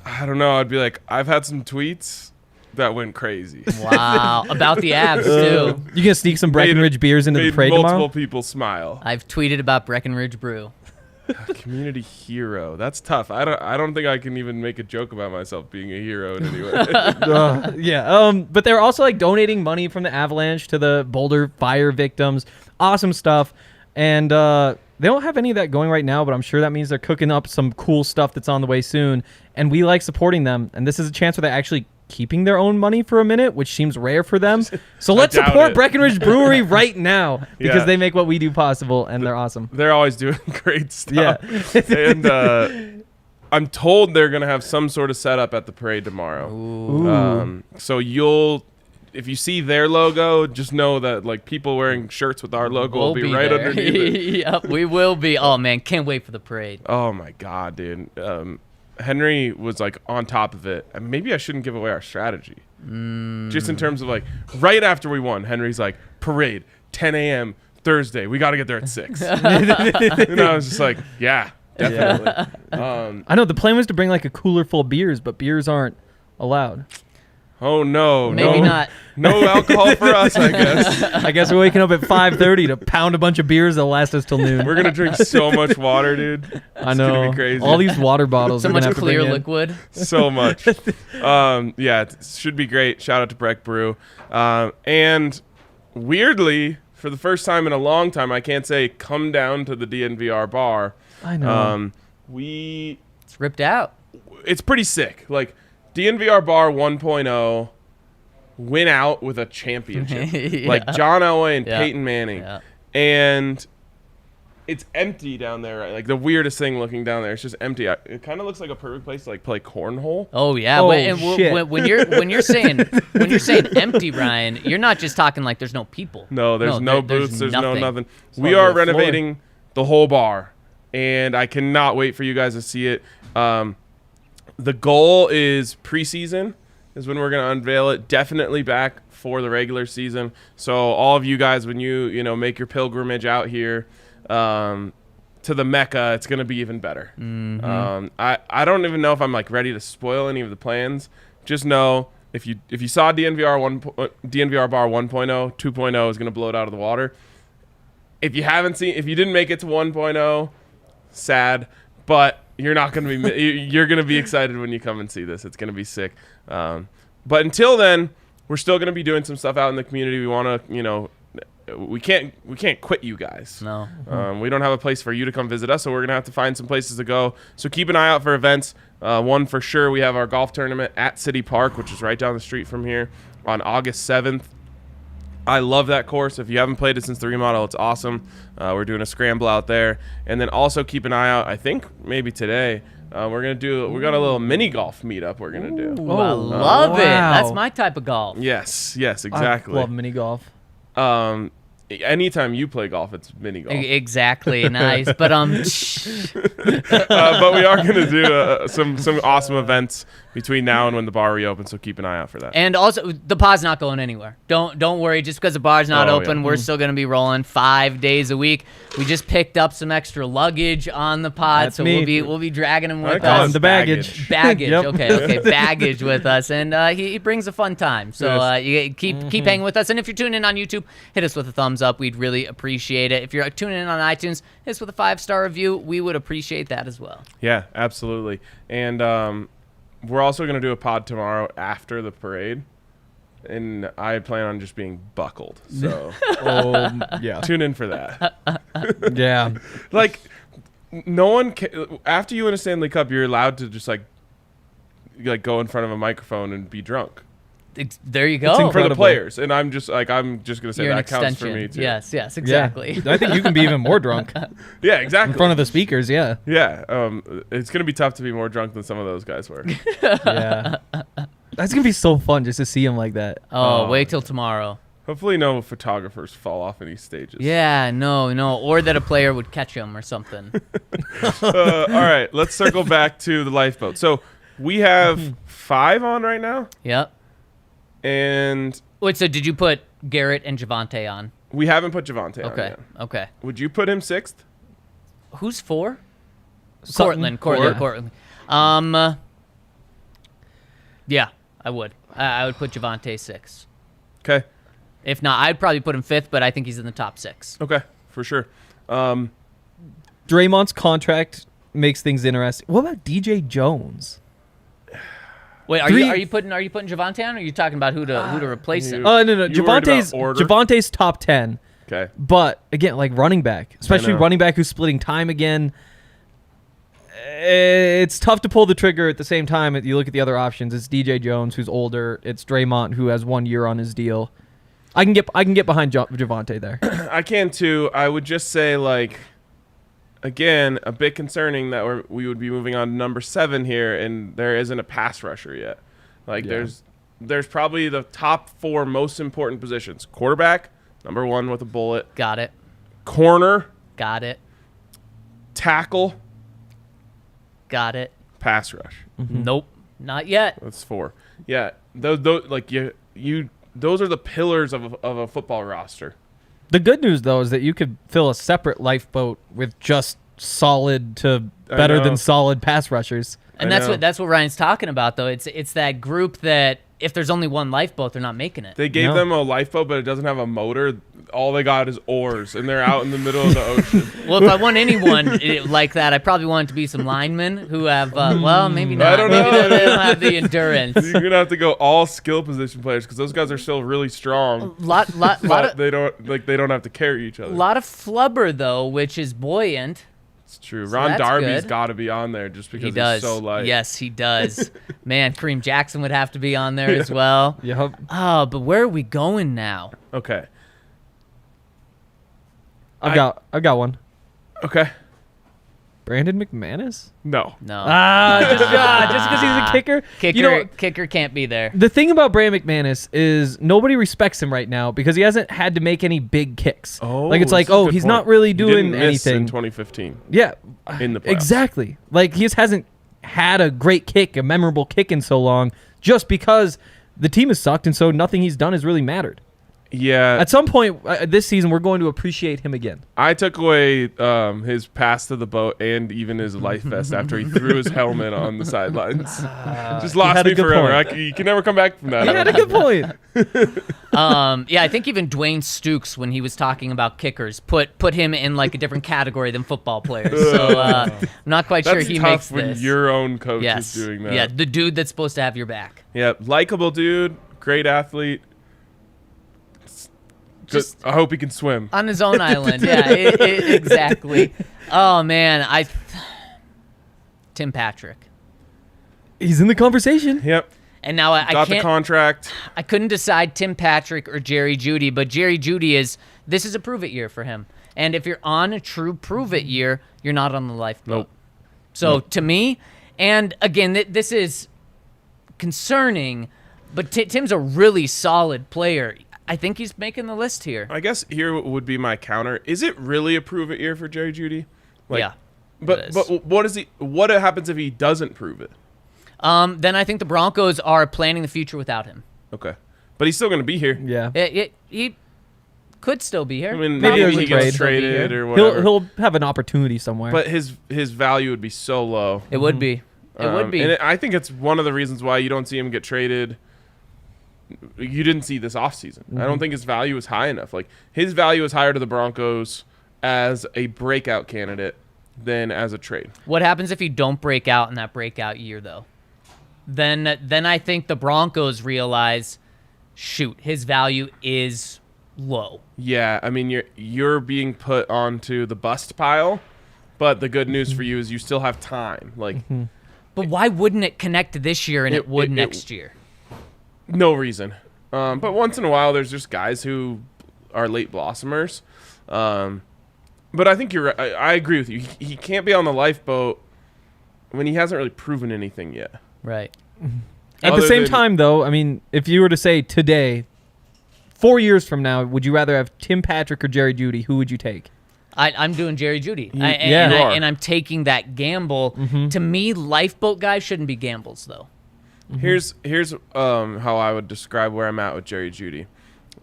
I don't know. I'd be like, I've had some tweets that went crazy. Wow. About the Avs, too. You gonna sneak some Breckenridge beers into the Made parade multiple tomorrow? people smile. I've tweeted about Breckenridge Brew. Community hero. That's tough. I don't think I can even make a joke about myself being a hero in any way. Yeah. But they're also like donating money from the avalanche to the Boulder fire victims. Awesome stuff. And they don't have any of that going right now, but I'm sure that means they're cooking up some cool stuff that's on the way soon. And we like supporting them. And this is a chance where they're actually keeping their own money for a minute, which seems rare for them. So let's support Breckenridge Brewery right now because they make what we do possible, and they're awesome. They're always doing great stuff. Yeah. And I'm told they're going to have some sort of setup at the parade tomorrow. So if you see their logo, just know that like people wearing shirts with our logo will be right there. underneath it. Yep, we will be. Oh, man, can't wait for the parade. Oh, my God, dude. Henry was like on top of it. And maybe I shouldn't give away our strategy. Just in terms of like right after we won, Henry's like, parade, 10 a.m. Thursday. We got to get there at 6. And I was just like, yeah, definitely. I know the plan was to bring like a cooler full of beers, but beers aren't allowed. Oh, no. Maybe not. No alcohol for us, I guess. I guess we're waking up at 5:30 to pound a bunch of beers that'll last us till noon. We're going to drink so much water, dude. It's I know. going to be crazy. All these water bottles. So we're much gonna have to bring clear in. liquid. So much. Yeah, it should be great. Shout out to Breck Brew. And weirdly, for the first time in a long time, I can't say come down to the DNVR bar. I know. It's ripped out. It's pretty sick. Like DNVR Bar 1.0 went out with a championship. Yeah. Like John Elway and Yeah. Peyton Manning. Yeah. And it's empty down there, right? Like the weirdest thing looking down there. It's just empty. It kind of looks like a perfect place to like play cornhole. Oh yeah. Oh, And when you're saying empty, Ryan, you're not just talking like there's no people. No, there's no there's booths. There's no nothing. It's We not are the floor. renovating the whole bar, and I cannot wait for you guys to see it. The goal is preseason is when we're going to unveil it. Definitely back for the regular season. So all of you guys, when you make your pilgrimage out here to the Mecca, it's going to be even better. I don't even know if I'm like ready to spoil any of the plans just know if you saw DNVR Bar 1.0, 2.0 is going to blow it out of the water. If you didn't make it to 1.0, sad, but you're not going to be you're going to be excited when you come and see this. It's going to be sick. But until then, we're still going to be doing some stuff out in the community. We want to, we can't quit you guys. No. We don't have a place for you to come visit us, so we're going to have to find some places to go. So keep an eye out for events. One for sure, we have our golf tournament at City Park, which is right down the street from here, on August 7th. I love that course. If you haven't played it since the remodel, it's awesome. We're doing a scramble out there. And then also keep an eye out, I think maybe today, we got a little mini golf meetup we're going to do. Ooh, I love it. wow. That's my type of golf. Yes, exactly. I love mini golf. Anytime you play golf, it's mini golf. Exactly. Nice. But but we are going to do some awesome events between now and when the bar reopens, so keep an eye out for that. And also, the pod's not going anywhere. Don't worry. Just because the bar's not open, we're still going to be rolling 5 days a week. We just picked up some extra luggage on the pod, That's so me. we'll be dragging him with call us. it The baggage. Baggage. Yep. Okay. Baggage with us, and he brings a fun time. So you keep hanging with us. And if you're tuning in on YouTube, hit us with a thumbs up. We'd really appreciate it. If you're tuning in on iTunes, hit us with a 5-star review. We would appreciate that as well. Yeah, absolutely. And we're also going to do a pod tomorrow after the parade, and I plan on just being buckled. So Yeah. tune in for that. Yeah. Like, no one after you win a Stanley Cup, you're allowed to just like go in front of a microphone and be drunk. There you go. For the Incredible. players, and I'm just gonna say You're an that counts extension. for me too. Yes, exactly. Yeah. I think you can be even more drunk Yeah, exactly. in front of the speakers. Yeah. Yeah, it's gonna be tough to be more drunk than some of those guys were. Yeah. That's gonna be so fun just to see him like that. Oh, wait till tomorrow. Hopefully, no photographers fall off any stages. Yeah, no, or that a player would catch him or something. All right, let's circle back to the lifeboat. So we have 5 on right now, Yep. and Wait, so did you put Garrett and Javante on? we haven't put Javante on Okay, yet. okay. Would you put him 6th? Who's 4? Sutton. Cortland. Yeah, I would. I would put Javante 6. Okay. If not, I'd probably put him 5th, but I think he's in the top 6. Okay, for sure. Draymond's contract makes things interesting. What about DJ Jones? Wait, are Three- you putting Javante on, or are you talking about who to replace him? No. You worried about order? Javante's top 10. Okay. But again, like running back, especially know. running back who's splitting time again, it's tough to pull the trigger at the same time. You look at the other options. It's DJ Jones, who's older. It's Draymond, who has 1 year on his deal. I can get behind Javante there. I can too. I would just say, like, again, a bit concerning that we would be moving on to number 7 here, and there isn't a pass rusher yet. Like, there's probably the top 4 most important positions: quarterback, number 1 with a bullet; Got it. corner; Got it. tackle; Got it. pass rush. Nope, not yet. That's 4. Yeah, those like you. Those are the pillars of a football roster. The good news, though, is that you could fill a separate lifeboat with just solid to better than solid pass rushers. And I know. that's what Ryan's talking about, though. It's that group that if there's only one lifeboat, they're not making it. They gave No. them a lifeboat, but it doesn't have a motor. All they got is oars, and they're out in the middle of the ocean. Well, if I want anyone like that, I probably want it to be some linemen who have, well, maybe not. I don't Maybe know. they don't have the endurance. You're gonna have to go all skill position players because those guys are still really strong. Lot But of they don't have to carry each other. flubber though, which is buoyant. It's true. So Ron that's Darby's good. got to be on there just because He does. he's so light. Yes, he does. Man, Kareem Jackson would have to be on there as well. Yep. Oh, but where are we going now? Okay. I've got one. Okay. Brandon McManus? No. No. Just because he's a kicker. Kicker, You know, kicker can't be there. the thing about Brandon McManus is nobody respects him right now because he hasn't had to make any big kicks. Like it's like, that's a oh, good he's point. not really He doing didn't miss anything. in 2015 Yeah, in the playoffs. exactly. Like he just hasn't had a great kick, a memorable kick in so long, just because the team has sucked, and so nothing he's done has really mattered. Yeah. At some point this season, we're going to appreciate him again. I took away his pass to the boat and even his life vest after he threw his helmet on the sidelines. Just lost me forever. You can never come back from that. He had a good point. Yeah, I think even Dwayne Stukes, when he was talking about kickers, put him in like a different category than football players. So I'm not quite sure he makes when this. Your own coach is doing that. Yeah, the dude that's supposed to have your back. Yeah, likable dude, great athlete. I hope he can swim. On his own island, yeah, exactly. Oh, man, Tim Patrick. He's in the conversation. Yep. And now I got can't, the contract. I couldn't decide Tim Patrick or Jerry Jeudy, but Jerry Jeudy this is a prove-it year for him. And if you're on a true prove-it year, you're not on the lifeboat. Nope. So to me, and again, this is concerning, but Tim's a really solid player. I think he's making the list here. I guess here would be my counter. Is it really a prove-it year for Jerry Jeudy? Yeah. But what happens if he doesn't prove it? Then I think the Broncos are planning the future without him. Okay. But he's still going to be here. Yeah. He could still be here. I mean, Maybe maybe there's he a gets trade. traded or whatever. He'll have an opportunity somewhere. But his value would be so low. It would be. It would be. And I think it's one of the reasons why you don't see him get traded. You didn't see this offseason. I don't think his value is high enough. Like, his value is higher to the Broncos as a breakout candidate than as a trade. What happens if you don't break out in that breakout year, though? Then I think the Broncos realize, shoot, his value is low. Yeah, I mean, you're being put onto the bust pile, but the good news for you is you still have time. Like, But why wouldn't it connect this year and it would next year? No reason. But once in a while, there's just guys who are late blossomers. But I think you're right. I agree with you. He can't be on the lifeboat when he hasn't really proven anything yet. Right. At the same time, though, I mean, if you were to say today, 4 years from now, would you rather have Tim Patrick or Jerry Jeudy? Who would you take? I'm doing Jerry Jeudy. Yeah. And I'm taking that gamble. To me, lifeboat guys shouldn't be gambles, though. Here's how I would describe where I'm at with Jerry Jeudy.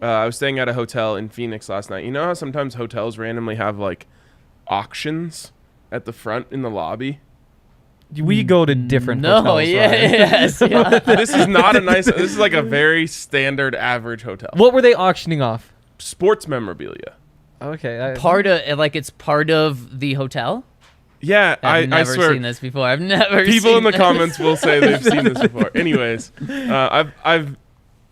I was staying at a hotel in Phoenix last night. You know how sometimes hotels randomly have like auctions at the front in the lobby? We go to different hotels. Yes. Yeah. This is not a nice. This is like a very standard average hotel. What were they auctioning off? Sports memorabilia. Okay. It's part of the hotel? Yeah, I've I never swear. seen this before. I've never People seen in the this. comments will say they've seen this before. Anyways, I've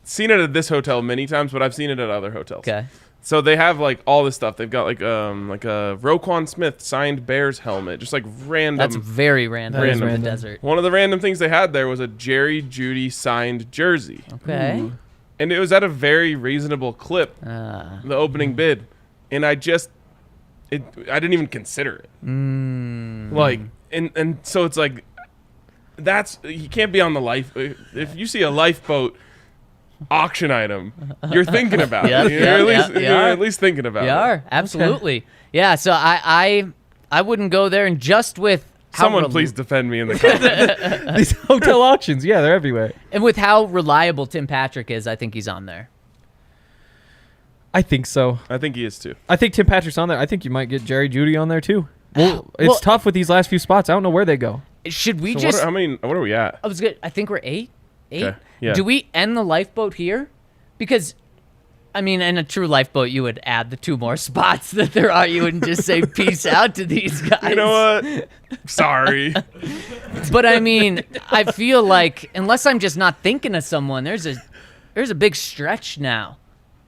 seen it at this hotel many times, but I've seen it at other hotels. Okay. So they have like all this stuff. They've got like a Roquan Smith signed Bears helmet, just like random. That's very random. That is In the random. desert. One of the random things they had there was a Jerry Jeudy signed jersey, Okay. and it was at a very reasonable clip. The opening bid, and I didn't even consider it. Like, and so it's like, you can't be on the life. If you see a lifeboat auction item, you're thinking about it. You're at least thinking about You it. are. Absolutely. Yeah, so I wouldn't go there, and just with how Someone please defend me in the comments. These hotel auctions, yeah, they're everywhere. And with how reliable Tim Patrick is, I think he's on there. I think so. I think he is too. I think Tim Patrick's on there. I think you might get Jerry Jeudy on there too. Well, it's tough with these last few spots. I don't know where they go. Should we So just? what are we at? I was good. I think we're 8. 8. Okay, yeah. Do we end the lifeboat here? Because, I mean, in a true lifeboat, you would add the 2 more spots that there are. You wouldn't just say peace out to these guys. You know what? Sorry. But I mean, I feel like unless I'm just not thinking of someone, there's a big stretch now.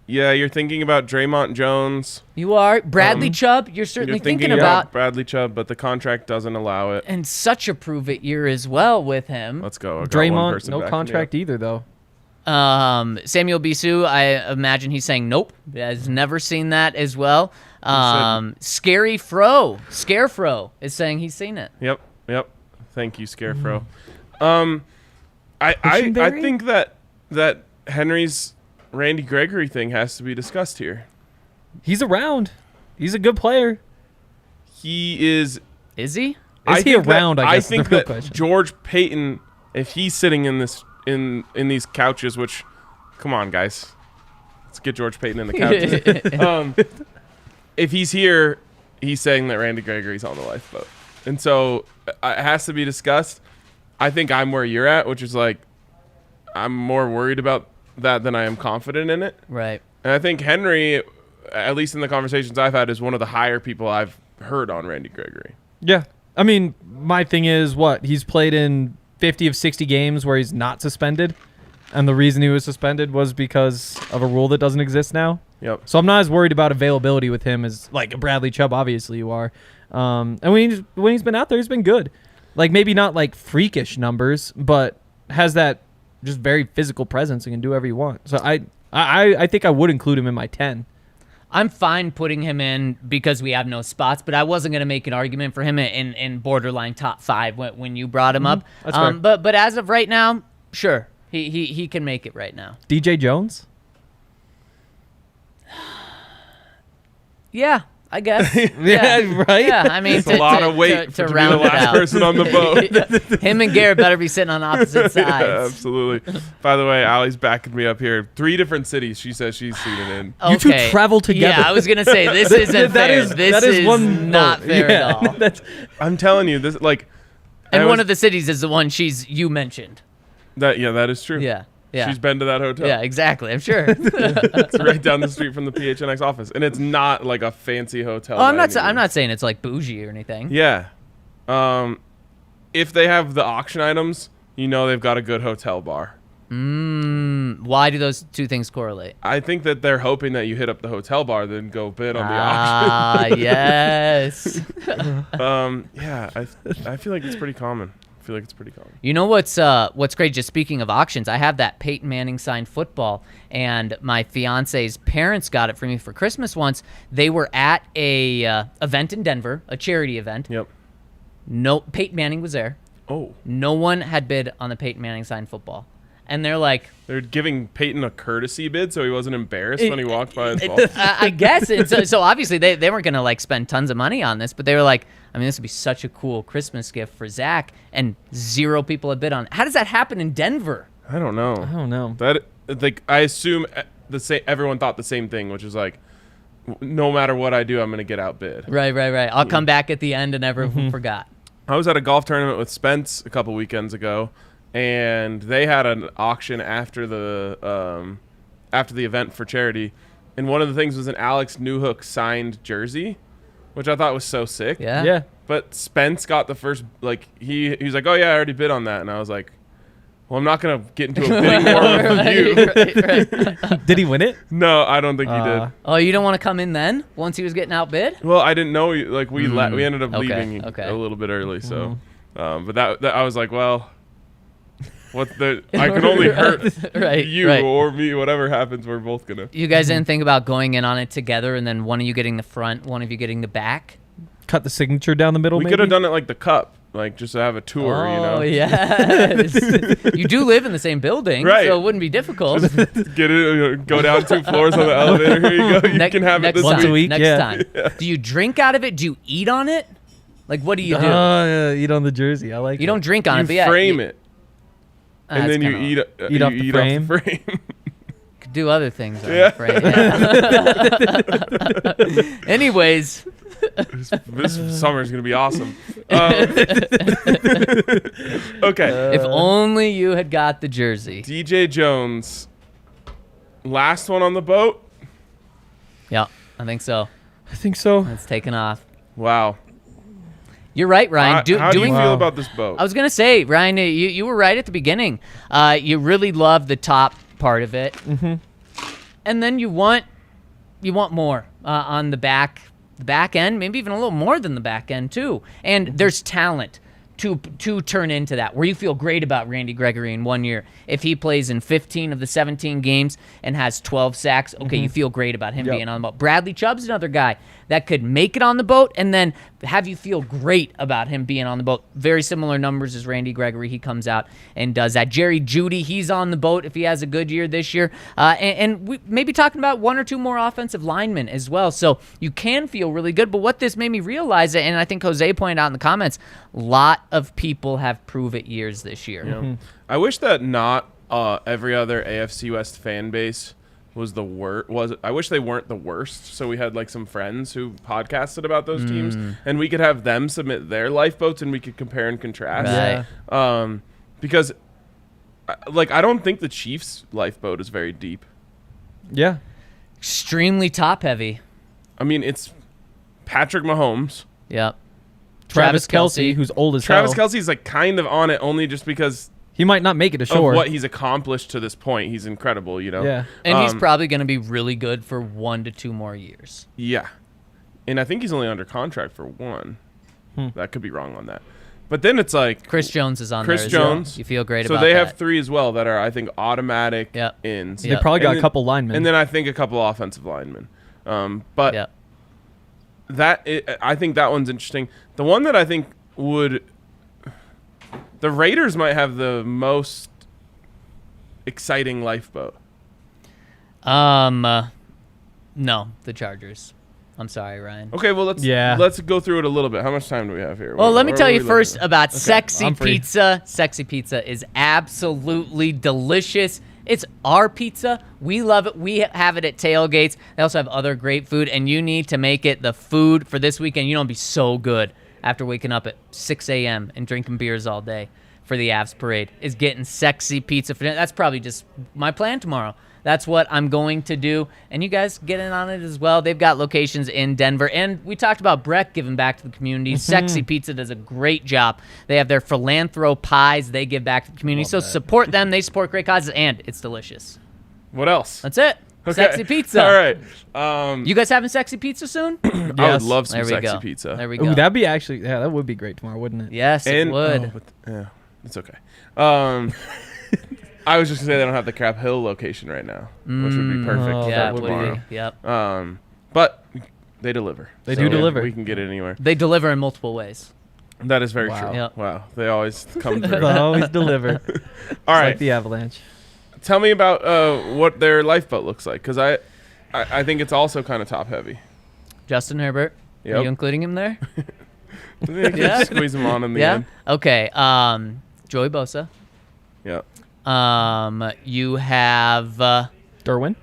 Yeah, you're thinking about Draymond Jones. You are Bradley Chubb. You're certainly You're thinking about, Bradley Chubb, but the contract doesn't allow it. and such a prove-it year as well with him. Let's go. I got one Draymond, person no backing me contract up. either though. Samuel Bisu, I imagine he's saying nope. Has never seen that as well. Scarefro is saying he's seen it. Yep. Thank you, Scarecrow. I think that Henry's Randy Gregory thing has to be discussed here. He's around. He's a good player. He is. Is he? Is he around? I guess think is the real that question. George Payton, if he's sitting in this in these couches, which, come on, guys, Let's get George Payton in the captain. If he's here, he's saying that Randy Gregory's on the lifeboat. And so it has to be discussed. I think I'm where you're at, which is like I'm more worried about that than I am confident in it. Right. And I think Henry, at least in the conversations I've had, is one of the higher people I've heard on Randy Gregory. Yeah. I mean, my thing is he's played in 50 of 60 games where he's not suspended. And the reason he was suspended was because of a rule that doesn't exist now. Yep. So I'm not as worried about availability with him as like a Bradley Chubb. Obviously you are. And when he's been out there, he's been good. Like maybe not like freakish numbers, but has that just very physical presence and can do whatever you want. So I think I would include him in my 10. I'm fine putting him in because we have no spots, but I wasn't going to make an argument for him in borderline top 5 when you brought him up. That's fair. But as of right now, sure, he can make it right now. DJ Jones? Yeah, I guess. Yeah, right? Yeah, I mean, It's a lot of weight to to be round the it last out. person on the boat. Him and Garrett better be sitting on opposite sides. Yeah, absolutely. By the way, Allie's backing me up here. 3 different cities she says she's seated in. You two travel together. Yeah, I was gonna say this isn't fair. This is one not fair yeah, at all. That's I'm telling you, this like. And one of the cities is the one you mentioned. that. Yeah, that is true. Yeah. She's been to that hotel. Yeah, exactly. I'm sure. It's right down the street from the PHNX office, and it's not like a fancy hotel. Oh, I'm by any not means. saying it's like bougie or anything. Yeah. If they have the auction items, you know they've got a good hotel bar. Why do those two things correlate? I think that they're hoping that you hit up the hotel bar, then go bid on the Ah, yes. auction. Yeah, I feel like it's pretty common. You know what's great? Just speaking of auctions, I have that Peyton Manning signed football, and my fiance's parents got it for me for Christmas once. They were at a event in Denver, a charity event. Yep. No, Peyton Manning was there. Oh. No one had bid on the Peyton Manning signed football, and they're like, They're giving Peyton a courtesy bid so he wasn't embarrassed when he walked by his ball. I guess. And so obviously they weren't gonna like spend tons of money on this, but they were like, I mean, this would be such a cool Christmas gift for Zach, and 0 people have bid on it. How does that happen in Denver? I don't know. That like I assume everyone thought the same thing, which is like, no matter what I do, I'm gonna get outbid. Right. I'll come back at the end and everyone forgot. I was at a golf tournament with Spence a couple weekends ago, and they had an auction after the event for charity, and one of the things was an Alex Newhook signed jersey, which I thought was so sick. Yeah. But Spence got the first, like, he was like, oh yeah, I already bid on that, and I was like, well, I'm not gonna get into a bidding war with you. Right. Did he win it? No, I don't think he did. Oh, you don't want to come in then once he was getting outbid? Well, I didn't know. Like we ended up Okay, leaving okay. a little bit early, so. But that I was like, well, I can only hurt Right, you right. or me. Whatever happens, we're both gonna. You guys didn't think about going in on it together and then one of you getting the front, one of you getting the back? Cut the signature down the middle, We maybe? could have done it like the Cup, like just to have a tour. Oh, yes. You do live in the same building, Right. so it wouldn't be difficult. Get it, go down 2 floors on the elevator. Here you go. You can have it next this Once time, a week, Next yeah. time. Do you drink out of it? Do you eat on it? Like, what do you do? Yeah, eat on the jersey. I like You don't drink on You it, but yeah. frame it, and That's then you kinda- eat off the frame. Off the frame. Could do other things. On Yeah. the frame, yeah. Anyways, This summer is gonna be awesome. Okay. if only you had got the jersey. DJ Jones, last one on the boat. Yeah, I think so. I think so. It's taken off. Wow. You're right, Ryan. How do you doing feel about this boat? I was gonna say, Ryan, you were right at the beginning. You really love the top part of it, and then you want more on the back end, maybe even a little more than the back end too. And there's talent to turn into that, where you feel great about Randy Gregory in 1 year. If he plays in 15 of the 17 games and has 12 sacks, okay, you feel great about him being on the boat. Bradley Chubb's another guy that could make it on the boat and then have you feel great about him being on the boat. Very similar numbers as Randy Gregory. He comes out and does that. Jerry Jeudy, he's on the boat if he has a good year this year. And we may be talking about 1 or 2 more offensive linemen as well. So you can feel really good. But what this made me realize, and I think Jose pointed out in the comments, a lot of people have prove-it years this year. I wish that not every other AFC West fan base was the worst. I wish they weren't the worst. So we had like some friends who podcasted about those teams, and we could have them submit their lifeboats, and we could compare and contrast. Right. Because, like, I don't think the Chiefs' lifeboat is very deep. Yeah. Extremely top heavy. I mean, it's Patrick Mahomes. Yep. Travis Kelce, who's old as Travis hell. Kelce's like kind of on it only just because He might not make it of ashore. what he's accomplished to this point. He's incredible, you know. Yeah. And he's probably going to be really good for 1 to 2 more years. Yeah. And I think he's only under contract for 1. That could be wrong on that. But then it's like Chris Jones is on Chris there as Jones. well. You feel great so about they that. have 3 as well that are, I think, automatic ins. They probably got And a then- couple linemen. And then I think a couple offensive linemen. But Yep. I think that one's interesting. The one that I think would, the Raiders might have the most exciting lifeboat. No, the Chargers. I'm sorry, Ryan. Okay, well let's go through it a little bit. How much time do we have here? Well, let me What tell are you we first looking at? about Sexy I'm free. Pizza. Sexy Pizza is absolutely delicious. It's our pizza. We love it. We have it at tailgates. They also have other great food, and you need to make it the food for this weekend. You know, it'll be so good after waking up at 6 a.m. and drinking beers all day for the Avs parade, is getting Sexy Pizza for dinner. That's probably just my plan tomorrow. That's what I'm going to do. And you guys get in on it as well. They've got locations in Denver. And we talked about Breck giving back to the community. Sexy Pizza does a great job. They have their philanthro pies they give back to the community. So support them. They support great causes, and it's delicious. What else? That's it. Okay. Sexy Pizza. All right. You guys having Sexy Pizza soon? I would Yes. love some There we sexy go. pizza. There we go. Ooh, that'd be actually, yeah, that would be great tomorrow, wouldn't it? Yes, it would. Oh, but, yeah, it's okay. I was just gonna say they don't have the Crap Hill location right now, which would be perfect Oh, for yeah, it would would tomorrow. be. Yep. But they deliver. They do deliver. We can get it anywhere. They deliver in multiple ways. That is very Wow. true. Yep. Wow, they always come They'll through. always deliver. All right, Like the Avalanche. tell me about what their lifeboat looks like, because I think it's also kind of top heavy. Justin Herbert. Are Yep. you including him there? Yeah. Squeeze them on in the end. Okay. Joey Bosa. Yeah. You have Derwin?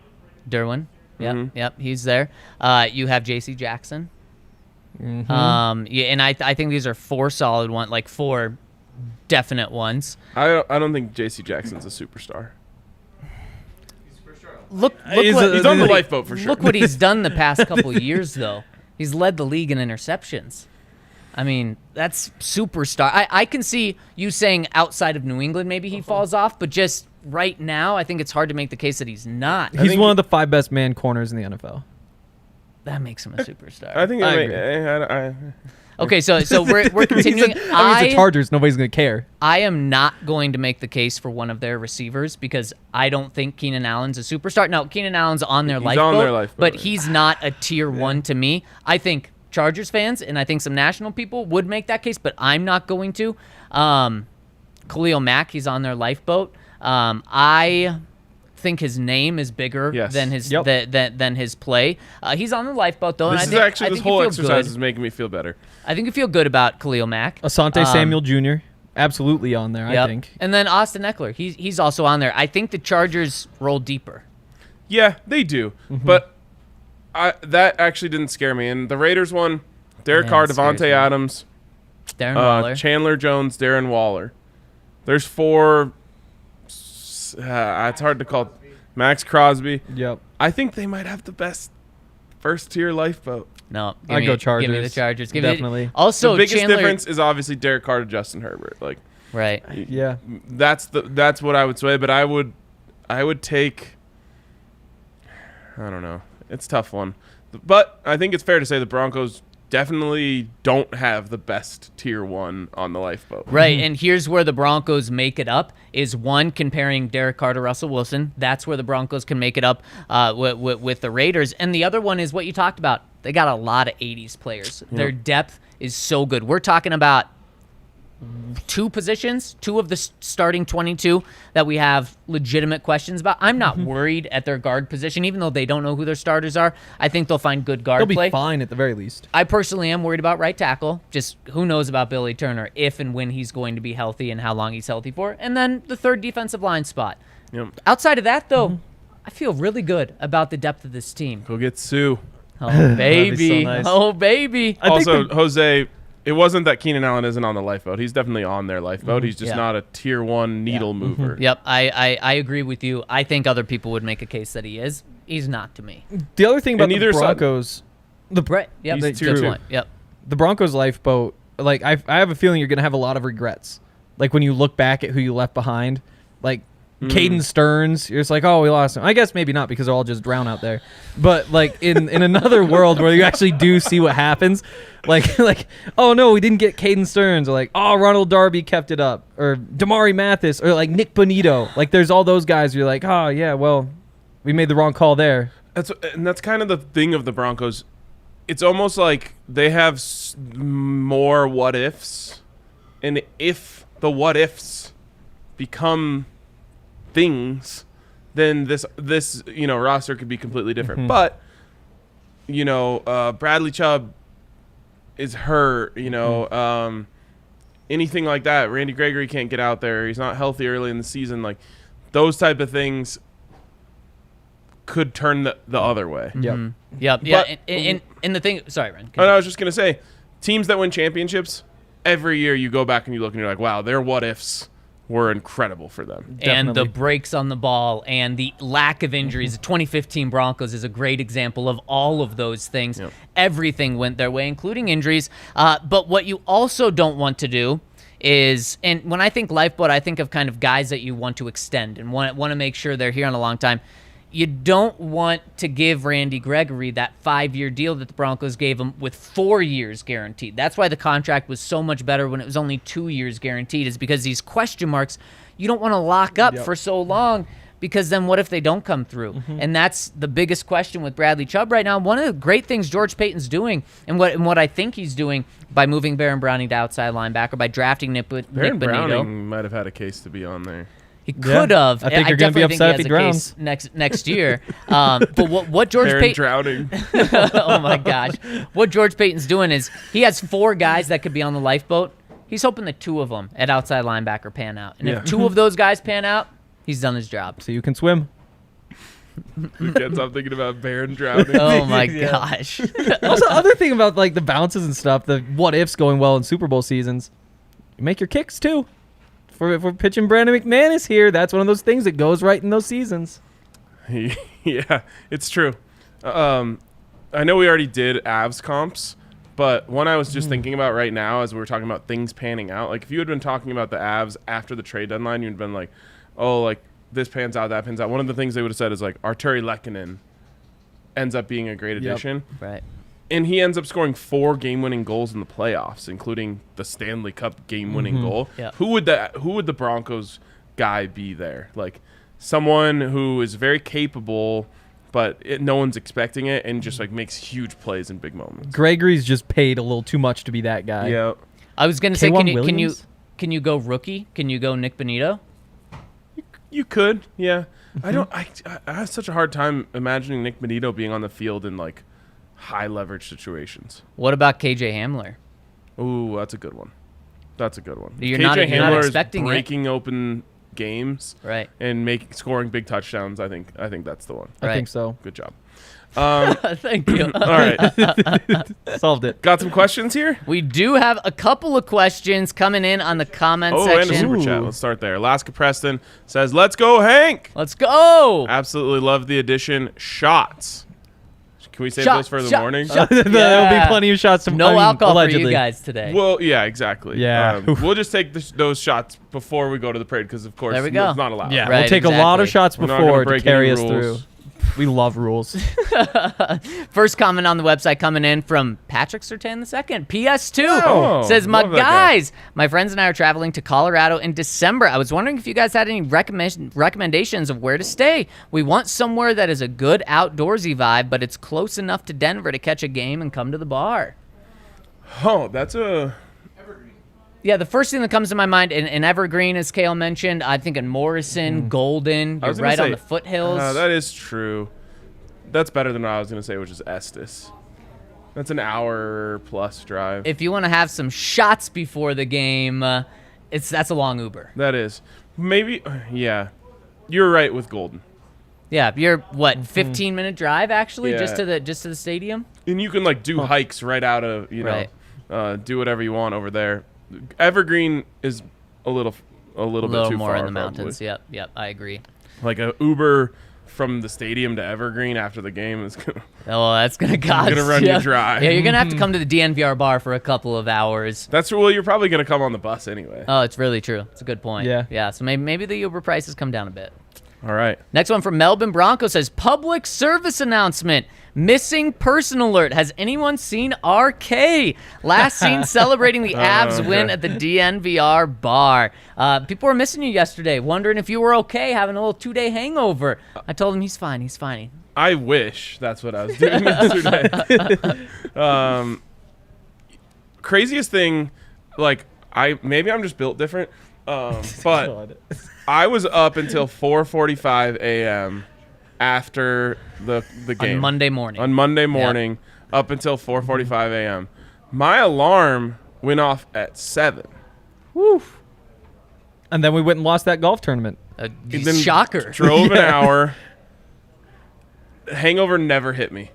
Derwin. Yep. Mhm. Yep. He's there. You have J.C. Jackson. Mm-hmm. Yeah, and I think these are 4 solid ones, like 4 definite ones. I don't think J.C. Jackson's a superstar. Look He's what, He's on the lifeboat for sure. look what he's done the past couple years, though. He's led the league in interceptions. I mean, that's superstar. I can see you saying outside of New England maybe he falls off, but just right now, I think it's hard to make the case that he's not. He's think one of the 5 best man corners in the NFL. That makes him a superstar. I think I it agree. Okay, so we're continuing. He's the Chargers. Nobody's going to care. I am not going to make the case for one of their receivers because I don't think Keenan Allen's a superstar. Now, Keenan Allen's on their He's lifeboat, on their lifeboat, but yeah. he's not a tier 1 to me. I think Chargers fans and I think some national people would make that case, but I'm not going to. Khalil Mack, he's on their lifeboat. I think his name is bigger Yes. than his Yep. than his play. He's on the lifeboat though. and This I is think, actually I this think you whole feel exercise good. is making me feel better. I think you feel good about Khalil Mack. Asante Samuel Jr. Absolutely on there, I Yep. think. And then Austin Eckler, he's also on there. I think the Chargers roll deeper. Yeah, they do. But that actually didn't scare me. And the Raiders one, Derek Yeah, Carr, it scares Devontae me. Adams, Darren Waller. Chandler Jones, Darren Waller. There's 4. It's hard to call. Max Crosby. Yep. I think they might have the best first tier lifeboat. No, I'd go Give me the Chargers. Chargers. Definitely. Also, The biggest Chandler, difference is obviously Derek Carr to Justin Herbert. Like, right? Yeah. that's what I would say. But I would take. I don't know. It's a tough one, but I think it's fair to say the Broncos definitely don't have the best tier 1 on the lifeboat. Right, and here's where the Broncos make it up, is one, comparing Derek Carr to Russell Wilson. That's where the Broncos can make it up with the Raiders. And the other one is what you talked about. They got a lot of 80s players. Their depth is so good. We're talking about 2 positions, 2 of the starting 22 that we have legitimate questions about. I'm not worried at their guard position, even though they don't know who their starters are. I think they'll find good guard They'll be play. fine at the very least. I personally am worried about right tackle. Just who knows about Billy Turner, if and when he's going to be healthy and how long he's healthy for. And then the 3rd defensive line spot. Yep. Outside of that, though, I feel really good about the depth of this team. Go get Sue. Oh, baby. so nice. Oh, baby. Also, Jose, it wasn't that Keenan Allen isn't on the lifeboat. He's definitely on their lifeboat. He's just Yeah. not a tier 1 needle mover. Yep, I agree with you. I think other people would make a case that he is. He's not to me. The other thing about And the neither side- Broncos, Right. Yep. He's Good tier 2. point. Yep. the Broncos lifeboat, like I have a feeling you're gonna have a lot of regrets. Like when you look back at who you left behind, like Caden Stearns, you're just like, oh, we lost him. I guess maybe not because they're all just drown out there. But like in another world where you actually do see what happens, like oh no, we didn't get Caden Stearns, or like oh Ronald Darby kept it up, or Damari Mathis, or like Nick Bonito. Like there's all those guys. Where you're like, oh yeah, well, we made the wrong call there. That's kind of the thing of the Broncos. It's almost like they have more what ifs, and if the what ifs become things, then this roster could be completely different. But Bradley Chubb is hurt. Anything like that. Randy Gregory can't get out there. He's not healthy early in the season. Like those type of things could turn the other way. Yep. Yep. Yeah. And the thing. Sorry, Ren. And I was just gonna say, teams that win championships every year, you go back and you look and you're like, wow, their what ifs were incredible for them. And the Definitely. breaks on the ball and the lack of injuries. The 2015 Broncos is a great example of all of those things. Yep. Everything went their way, including injuries. But what you also don't want to do is, and when I think lifeboat, I think of kind of guys that you want to extend and want to make sure they're here on a long time. You don't want to give Randy Gregory that 5-year deal that the Broncos gave him with 4 years guaranteed. That's why the contract was so much better when it was only 2 years guaranteed, is because these question marks, you don't want to lock up for so long, because then what if they don't come through? And that's the biggest question with Bradley Chubb right now. One of the great things George Paton's doing, and what I think he's doing by moving Baron Browning to outside linebacker, by drafting Nick Bonito. Baron Browning might have had a case to be on there. He could have. I think you're going to be upset if he drowns next year. But what George Baron Payton... drowning. Oh, my gosh. What George Payton's doing is he has 4 guys that could be on the lifeboat. He's hoping that 2 of them at outside linebacker pan out. And if 2 of those guys pan out, he's done his job. So you can swim. You can't stop thinking about Baron drowning. Oh, my gosh. Also, other thing about like the bounces and stuff, the what ifs going well in Super Bowl seasons, you make your kicks too. If we're pitching Brandon McManus here, that's one of those things that goes right in those seasons. Yeah, it's true. I know we already did Avs comps, but one I was just thinking about right now as we were talking about things panning out, like if you had been talking about the Avs after the trade deadline, you'd been like, oh, like this pans out, that pans out. One of the things they would have said is like Arturi Lehkonen ends up being a great addition. Right. And he ends up scoring 4 game-winning goals in the playoffs, including the Stanley Cup game-winning goal. Yeah. Who would the Broncos guy be there? Like someone who is very capable, but no one's expecting it, and just like makes huge plays in big moments. Gregory's just paid a little too much to be that guy. Yeah. I was going to say, K'Wan can you Williams? go rookie? Can you go Nick Bonito? You could, yeah. I have such a hard time imagining Nick Bonito being on the field in like high leverage situations. What about KJ Hamler? Ooh, that's a good one. You're not Hamler expecting is it. breaking open games, Right. and scoring big touchdowns. I think that's the one. I Right. think so. Good job. Thank you. All right, Solved it. got some questions here. We do have a couple of questions coming in on the comment Oh, and a section. super chat. Ooh. Let's start there. Alaska Preston says, "Let's go, Hank." Let's go. Absolutely love the addition. Shots. Can we save Shot, those for the shot, morning? shot. There'll Yeah. be plenty of shots. No alcohol allegedly. for you guys today. Well, yeah, exactly. Yeah. We'll just take those shots before we go to the parade because, of course, There we go. it's not allowed. Yeah, Right, we'll take a lot of exactly. shots We're not before gonna to break carry any us rules. through. We love rules. First comment on the website coming in from Patrick Surtain II. PS2 Oh, says, my love that guy. guys, my friends and I are traveling to Colorado in December. I was wondering if you guys had any recommendations of where to stay. We want somewhere that is a good outdoorsy vibe, but it's close enough to Denver to catch a game and come to the bar. Oh, that's a... Yeah, the first thing that comes to my mind, in Evergreen, as Kale mentioned, I think in Morrison, Golden, I you're was gonna right on say, the foothills. That is true. That's better than what I was going to say, which is Estes. That's an hour-plus drive. If you want to have some shots before the game, that's a long Uber. That is. Maybe, yeah. You're right with Golden. Yeah, you're what 15-minute drive actually Yeah. just to the stadium. And you can like do hikes right out of Right. do whatever you want over there. Evergreen is a little bit too more far in the probably. mountains. Yep, I agree. Like a Uber from the stadium to Evergreen after the game is gonna. Oh, that's gonna cost. Gonna run you dry. Yeah, you're gonna have to come to the DNVR bar for a couple of hours. You're probably gonna come on the bus anyway. Oh, it's really true. It's a good point. Yeah. So maybe the Uber prices come down a bit. All right. Next one from Melbourne Broncos says public service announcement. Missing person alert. Has anyone seen RK? Last seen celebrating the Avs win at the DNVR bar. People were missing you yesterday, wondering if you were okay, having a little 2-day hangover. I told him he's fine. He's fine. I wish that's what I was doing yesterday. Craziest thing, like maybe I'm just built different, but I was up until 4:45 a.m. after the game On Monday morning. Up until 4:45 a.m. My alarm went off at 7. Woo. And then we went and lost that golf tournament. Then Shocker. Drove an hour. Hangover never hit me.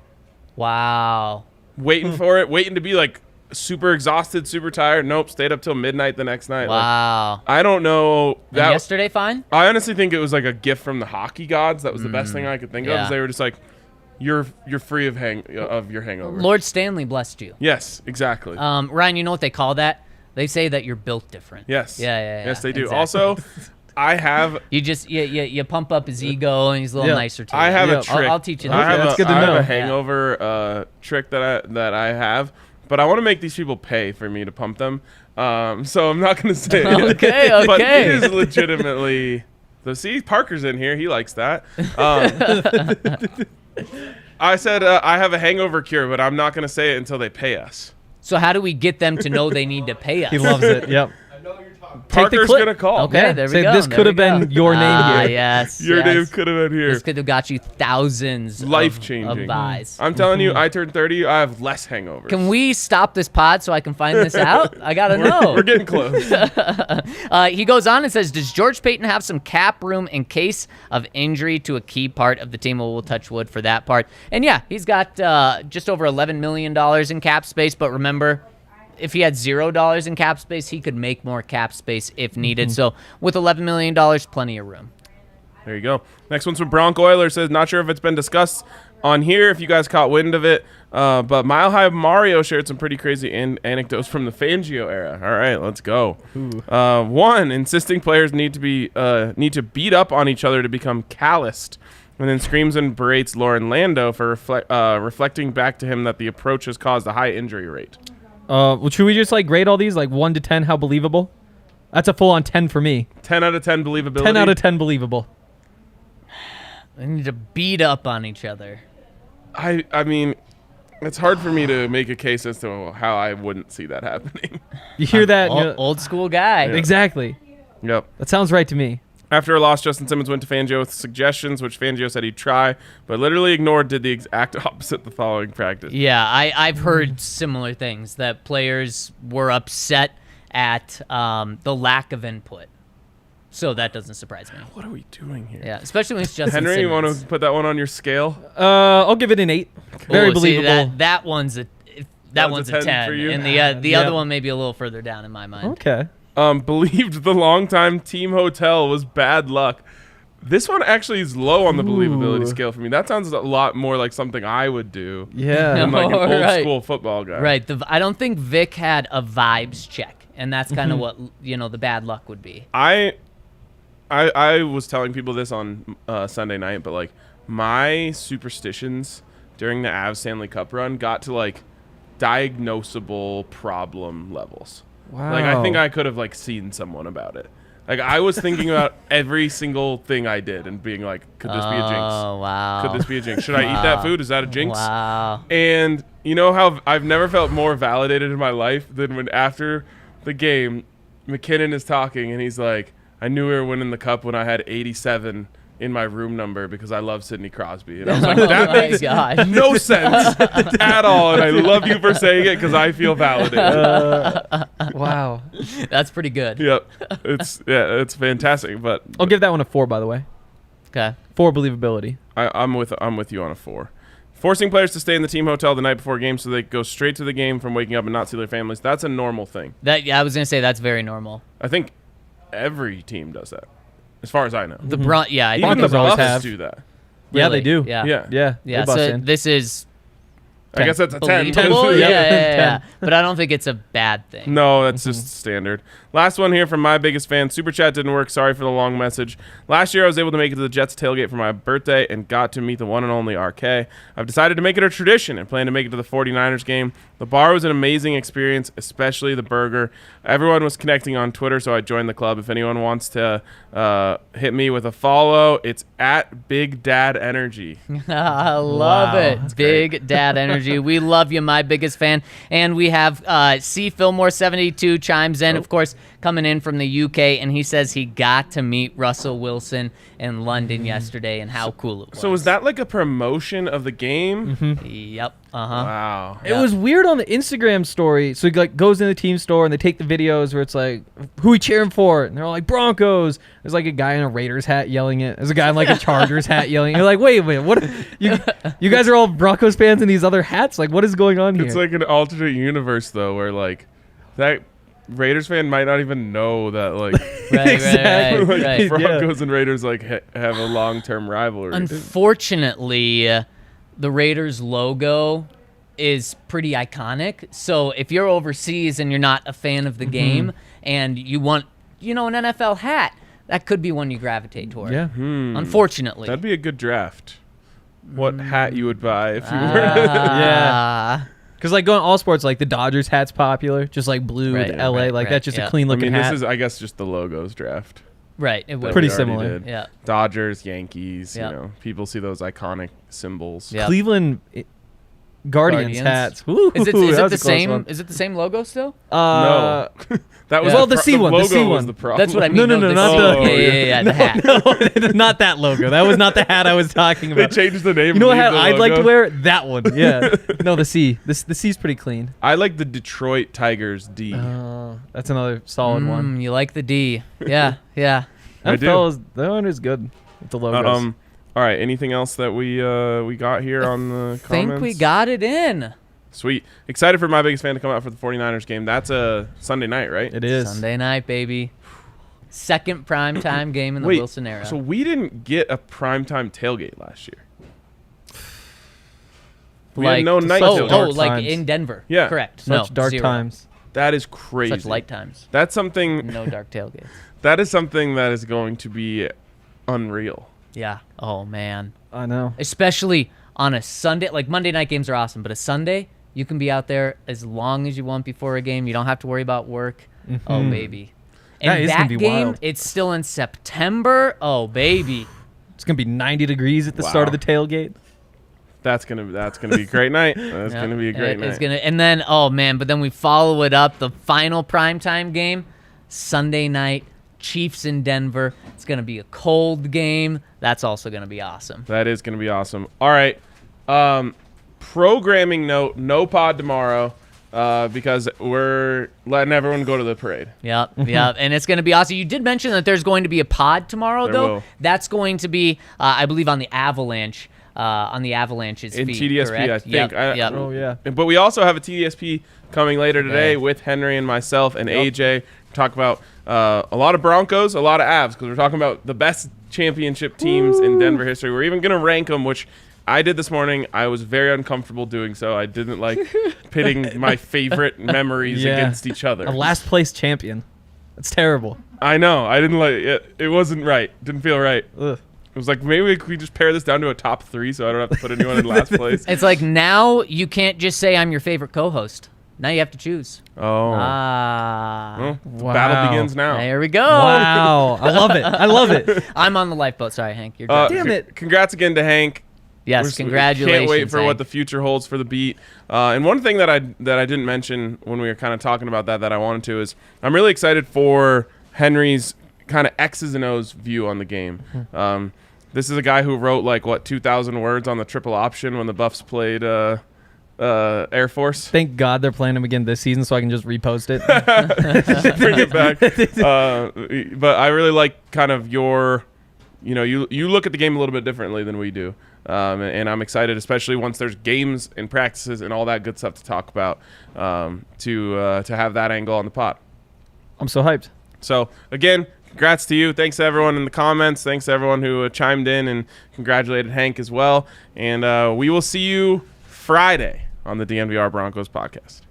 Wow. Waiting to be like super exhausted, super tired. Nope, stayed up till midnight the next night. Wow. Like, I don't know. And yesterday fine? I honestly think it was like a gift from the hockey gods. That was the best thing I could think of. Yeah. Is they were just like, you're free of your hangover. Lord Stanley blessed you. Yes, exactly. Ryan, you know what they call that? They say that you're built different. Yes. Yeah. Yes, they do. Exactly. Also, I have. You just you pump up his ego and he's a little nicer to you. I have a trick. I'll teach you I that. have That's good to I have know. a hangover trick that I have, but I want to make these people pay for me to pump them. So I'm not going to say it. Okay. But it is legitimately. So see, Parker's in here. He likes that. I said I have a hangover cure, but I'm not going to say it until they pay us. So how do we get them to know they need to pay us? He loves it. Yep. Parker's clip. going to call. Okay, there we Say, go. this there could we have been go. your name here. Yes. Your yes. name could have been here. This could have got you thousands Life-changing. of buys. I'm telling you, I turned 30. I have less hangovers. Can we stop this pod so I can find this out? I gotta know. We're getting close. He goes on and says, does George Payton have some cap room in case of injury to a key part of the team? Well, we'll touch wood for that part. And yeah, he's got just over $11 million in cap space. But remember, if he had $0 in cap space, he could make more cap space if needed. So with $11 million, plenty of room. There you go. Next one's from Bronco Oiler. Says, not sure if it's been discussed on here, if you guys caught wind of it, but Mile High Mario shared some pretty crazy anecdotes from the Fangio era. All right, let's go. One, insisting players need to beat up on each other to become calloused, and then screams and berates Lauren Lando for reflecting back to him that the approach has caused a high injury rate. Well, should we just like grade all these like 1 to 10? How believable? That's a full-on 10 for me. 10 out of 10 believability. 10 out of 10 believable. They need to beat up on each other. I mean, it's hard for me to make a case as to how I wouldn't see that happening. You hear that? and you're- Old school guy. Yeah. Exactly. Yep. That sounds right to me. After a loss, Justin Simmons went to Fangio with suggestions, which Fangio said he'd try, but literally ignored, did the exact opposite the following practice. Yeah, I've heard similar things, that players were upset at the lack of input. So that doesn't surprise me. What are we doing here? Yeah, especially when it's Justin Henry, you Simmons. want to put that one on your scale? I'll give it an 8. Very Ooh, see, believable. that one's a That's a 10 for you? and the Yeah. other one may be a little further down in my mind. Okay. Believed the longtime team hotel was bad luck. This one actually is low on the believability Ooh. scale for me. That sounds a lot more like something I would do Yeah. than like an old Right. school football guy. Right. I don't think Vic had a vibes check, and that's kind of what the bad luck would be. I was telling people this on Sunday night, but like my superstitions during the Avs Stanley Cup run got to like diagnosable problem levels. Wow. Like I think I could have like seen someone about it. Like I was thinking about every single thing I did and being like, could this be a jinx? Oh, wow. Could this be a jinx? Should I eat that food? Is that a jinx? Wow. And you know how I've never felt more validated in my life than when after the game, McKinnon is talking and he's like, I knew we were winning the cup when I had 87 in my room number because I love Sidney Crosby. And I was like, that my makes God. no sense at all. And I love you for saying it because I feel validated. Wow. That's pretty good. Yep. It's fantastic. But I'll give that one a 4, by the way. Okay. 4 believability. I'm with you on a 4. Forcing players to stay in the team hotel the night before game so they go straight to the game from waking up and not see their families. That's a normal thing. I was gonna say that's very normal. I think every team does that, as far as I know. The Even the Broncos always Buffs have. do that. Yeah, Really? they do. Yeah. Yeah. They bust So in. this is I guess that's a 10. believable. Yeah. Yeah. 10. But I don't think it's a bad thing. No, that's just standard. Last one here from my biggest fan. Super chat didn't work. Sorry for the long message. Last year, I was able to make it to the Jets tailgate for my birthday and got to meet the one and only RK. I've decided to make it a tradition and plan to make it to the 49ers game. The bar was an amazing experience, especially the burger. Everyone was connecting on Twitter, so I joined the club. If anyone wants to hit me with a follow, it's at Big Dad Energy. I love it. That's Big Dad Energy. We love you, my biggest fan. And we have C. Fillmore72 chimes in, of course, coming in from the UK, and he says he got to meet Russell Wilson in London yesterday and how cool it was. So was that like a promotion of the game? Yep. Wow. It was weird on the Instagram story. So he like goes in the team store and they take the videos where it's like, who we cheering for? And they're all like, Broncos. There's like a guy in a Raiders hat yelling it. There's a guy in like a Chargers hat yelling it. You're like, wait a minute, what? You guys are all Broncos fans in these other hats? Like, what is going on here? It's like an alternate universe, though, where like that Raiders fan might not even know that like, Exactly. like right. Broncos and Raiders like have a long-term rivalry. Unfortunately, the Raiders logo is pretty iconic. So if you're overseas and you're not a fan of the game and you want, an NFL hat, that could be one you gravitate toward. Yeah. Unfortunately. That'd be a good draft. What hat you would buy if you were? Yeah. Because like going all sports, like the Dodgers hat's popular, just like blue with LA, like that's just a clean I looking mean, hat. this is, I guess, just the logos draft. Right. It would. Pretty we already similar. did. Yeah. Dodgers, Yankees. Yeah. People see those iconic symbols. Yeah. Cleveland Guardians hats. Woo, Is it that was the a close same? one. Is it the same logo still? No, that was Yeah. Well, the C one, the logo C was one. the problem. That's what I mean. No, this- not the- Yeah, the hat. No, not that logo. That was not the hat I was talking They about. changed the name. You know what and hat leave the I'd like to logo. wear? That one. Yeah. No, the C. The C's pretty clean. I like the Detroit Tigers D. That's another solid one. You like the D? Yeah. Yeah. I do. That one is good with the logos. All right. Anything else that we got here on the comments? Think we got it in. Sweet. Excited for my biggest fan to come out for the 49ers game. That's a Sunday night, right? It is. Sunday night, baby. Second primetime game in the Wait, Wilson era. so we didn't get a primetime tailgate last year. We had no night such tailgate. dark like times. in Denver. Yeah. Correct. Such no, dark 0. times. That is crazy. Such light times. That's something. No dark tailgates. That is something that is going to be unreal. Yeah. Oh man. I know. Especially on a Sunday. Like Monday night games are awesome, but a Sunday you can be out there as long as you want before a game. You don't have to worry about work. Oh baby. That And is that gonna be game, wild. it's still in September. Oh baby. It's gonna be 90 degrees at the start of the tailgate. That's gonna be a great night. That's Yeah, gonna be a great night. It's gonna, and then oh man, but then we follow it up. The final primetime game, Sunday night, Chiefs in Denver. It's gonna be a cold game. That's also gonna be awesome. That is gonna be awesome. All right. Programming note: no pod tomorrow because we're letting everyone go to the parade. Yep, yep, and it's gonna be awesome. You did mention that there's going to be a pod tomorrow, There though. will. That's going to be, I believe, on the Avalanche. On the Avalanche's In feed, TDSP, correct? I think. Yep, I- yep. Oh yeah. But we also have a TDSP coming later today Okay. with Henry and myself and AJ. Talk about a lot of Broncos, a lot of Avs, because we're talking about the best championship teams in Denver history. We're even going to rank them, which I did this morning. I was very uncomfortable doing so. I didn't like pitting my favorite memories Yeah. against each other. A last place champion. That's terrible. I know. I didn't like it. It wasn't right. Didn't feel right. Ugh. It was like, maybe we just pare this down to a top 3 so I don't have to put anyone in last place. It's like now you can't just say I'm your favorite co-host. Now you have to choose. Oh. Ah, Well, the battle begins now. there we go. Wow. I love it. I love it. I'm on the lifeboat. Sorry, Hank. You're done. Damn it. Congrats again to Hank. Yes, congratulations. Can't wait for Hank. what the future holds for the beat. And one thing that I didn't mention when we were kind of talking about that I wanted to is I'm really excited for Henry's kind of X's and O's view on the game. This is a guy who wrote 2,000 words on the triple option when the Buffs played Air Force. Thank God they're playing him again this season so I can just repost it. Bring it back. But I really like kind of your you look at the game a little bit differently than we do. And I'm excited, especially once there's games and practices and all that good stuff to talk about, to have that angle on the pod. I'm so hyped. So, again, congrats to you. Thanks to everyone in the comments. Thanks to everyone who chimed in and congratulated Hank as well. And we will see you Friday on the DNVR Broncos podcast.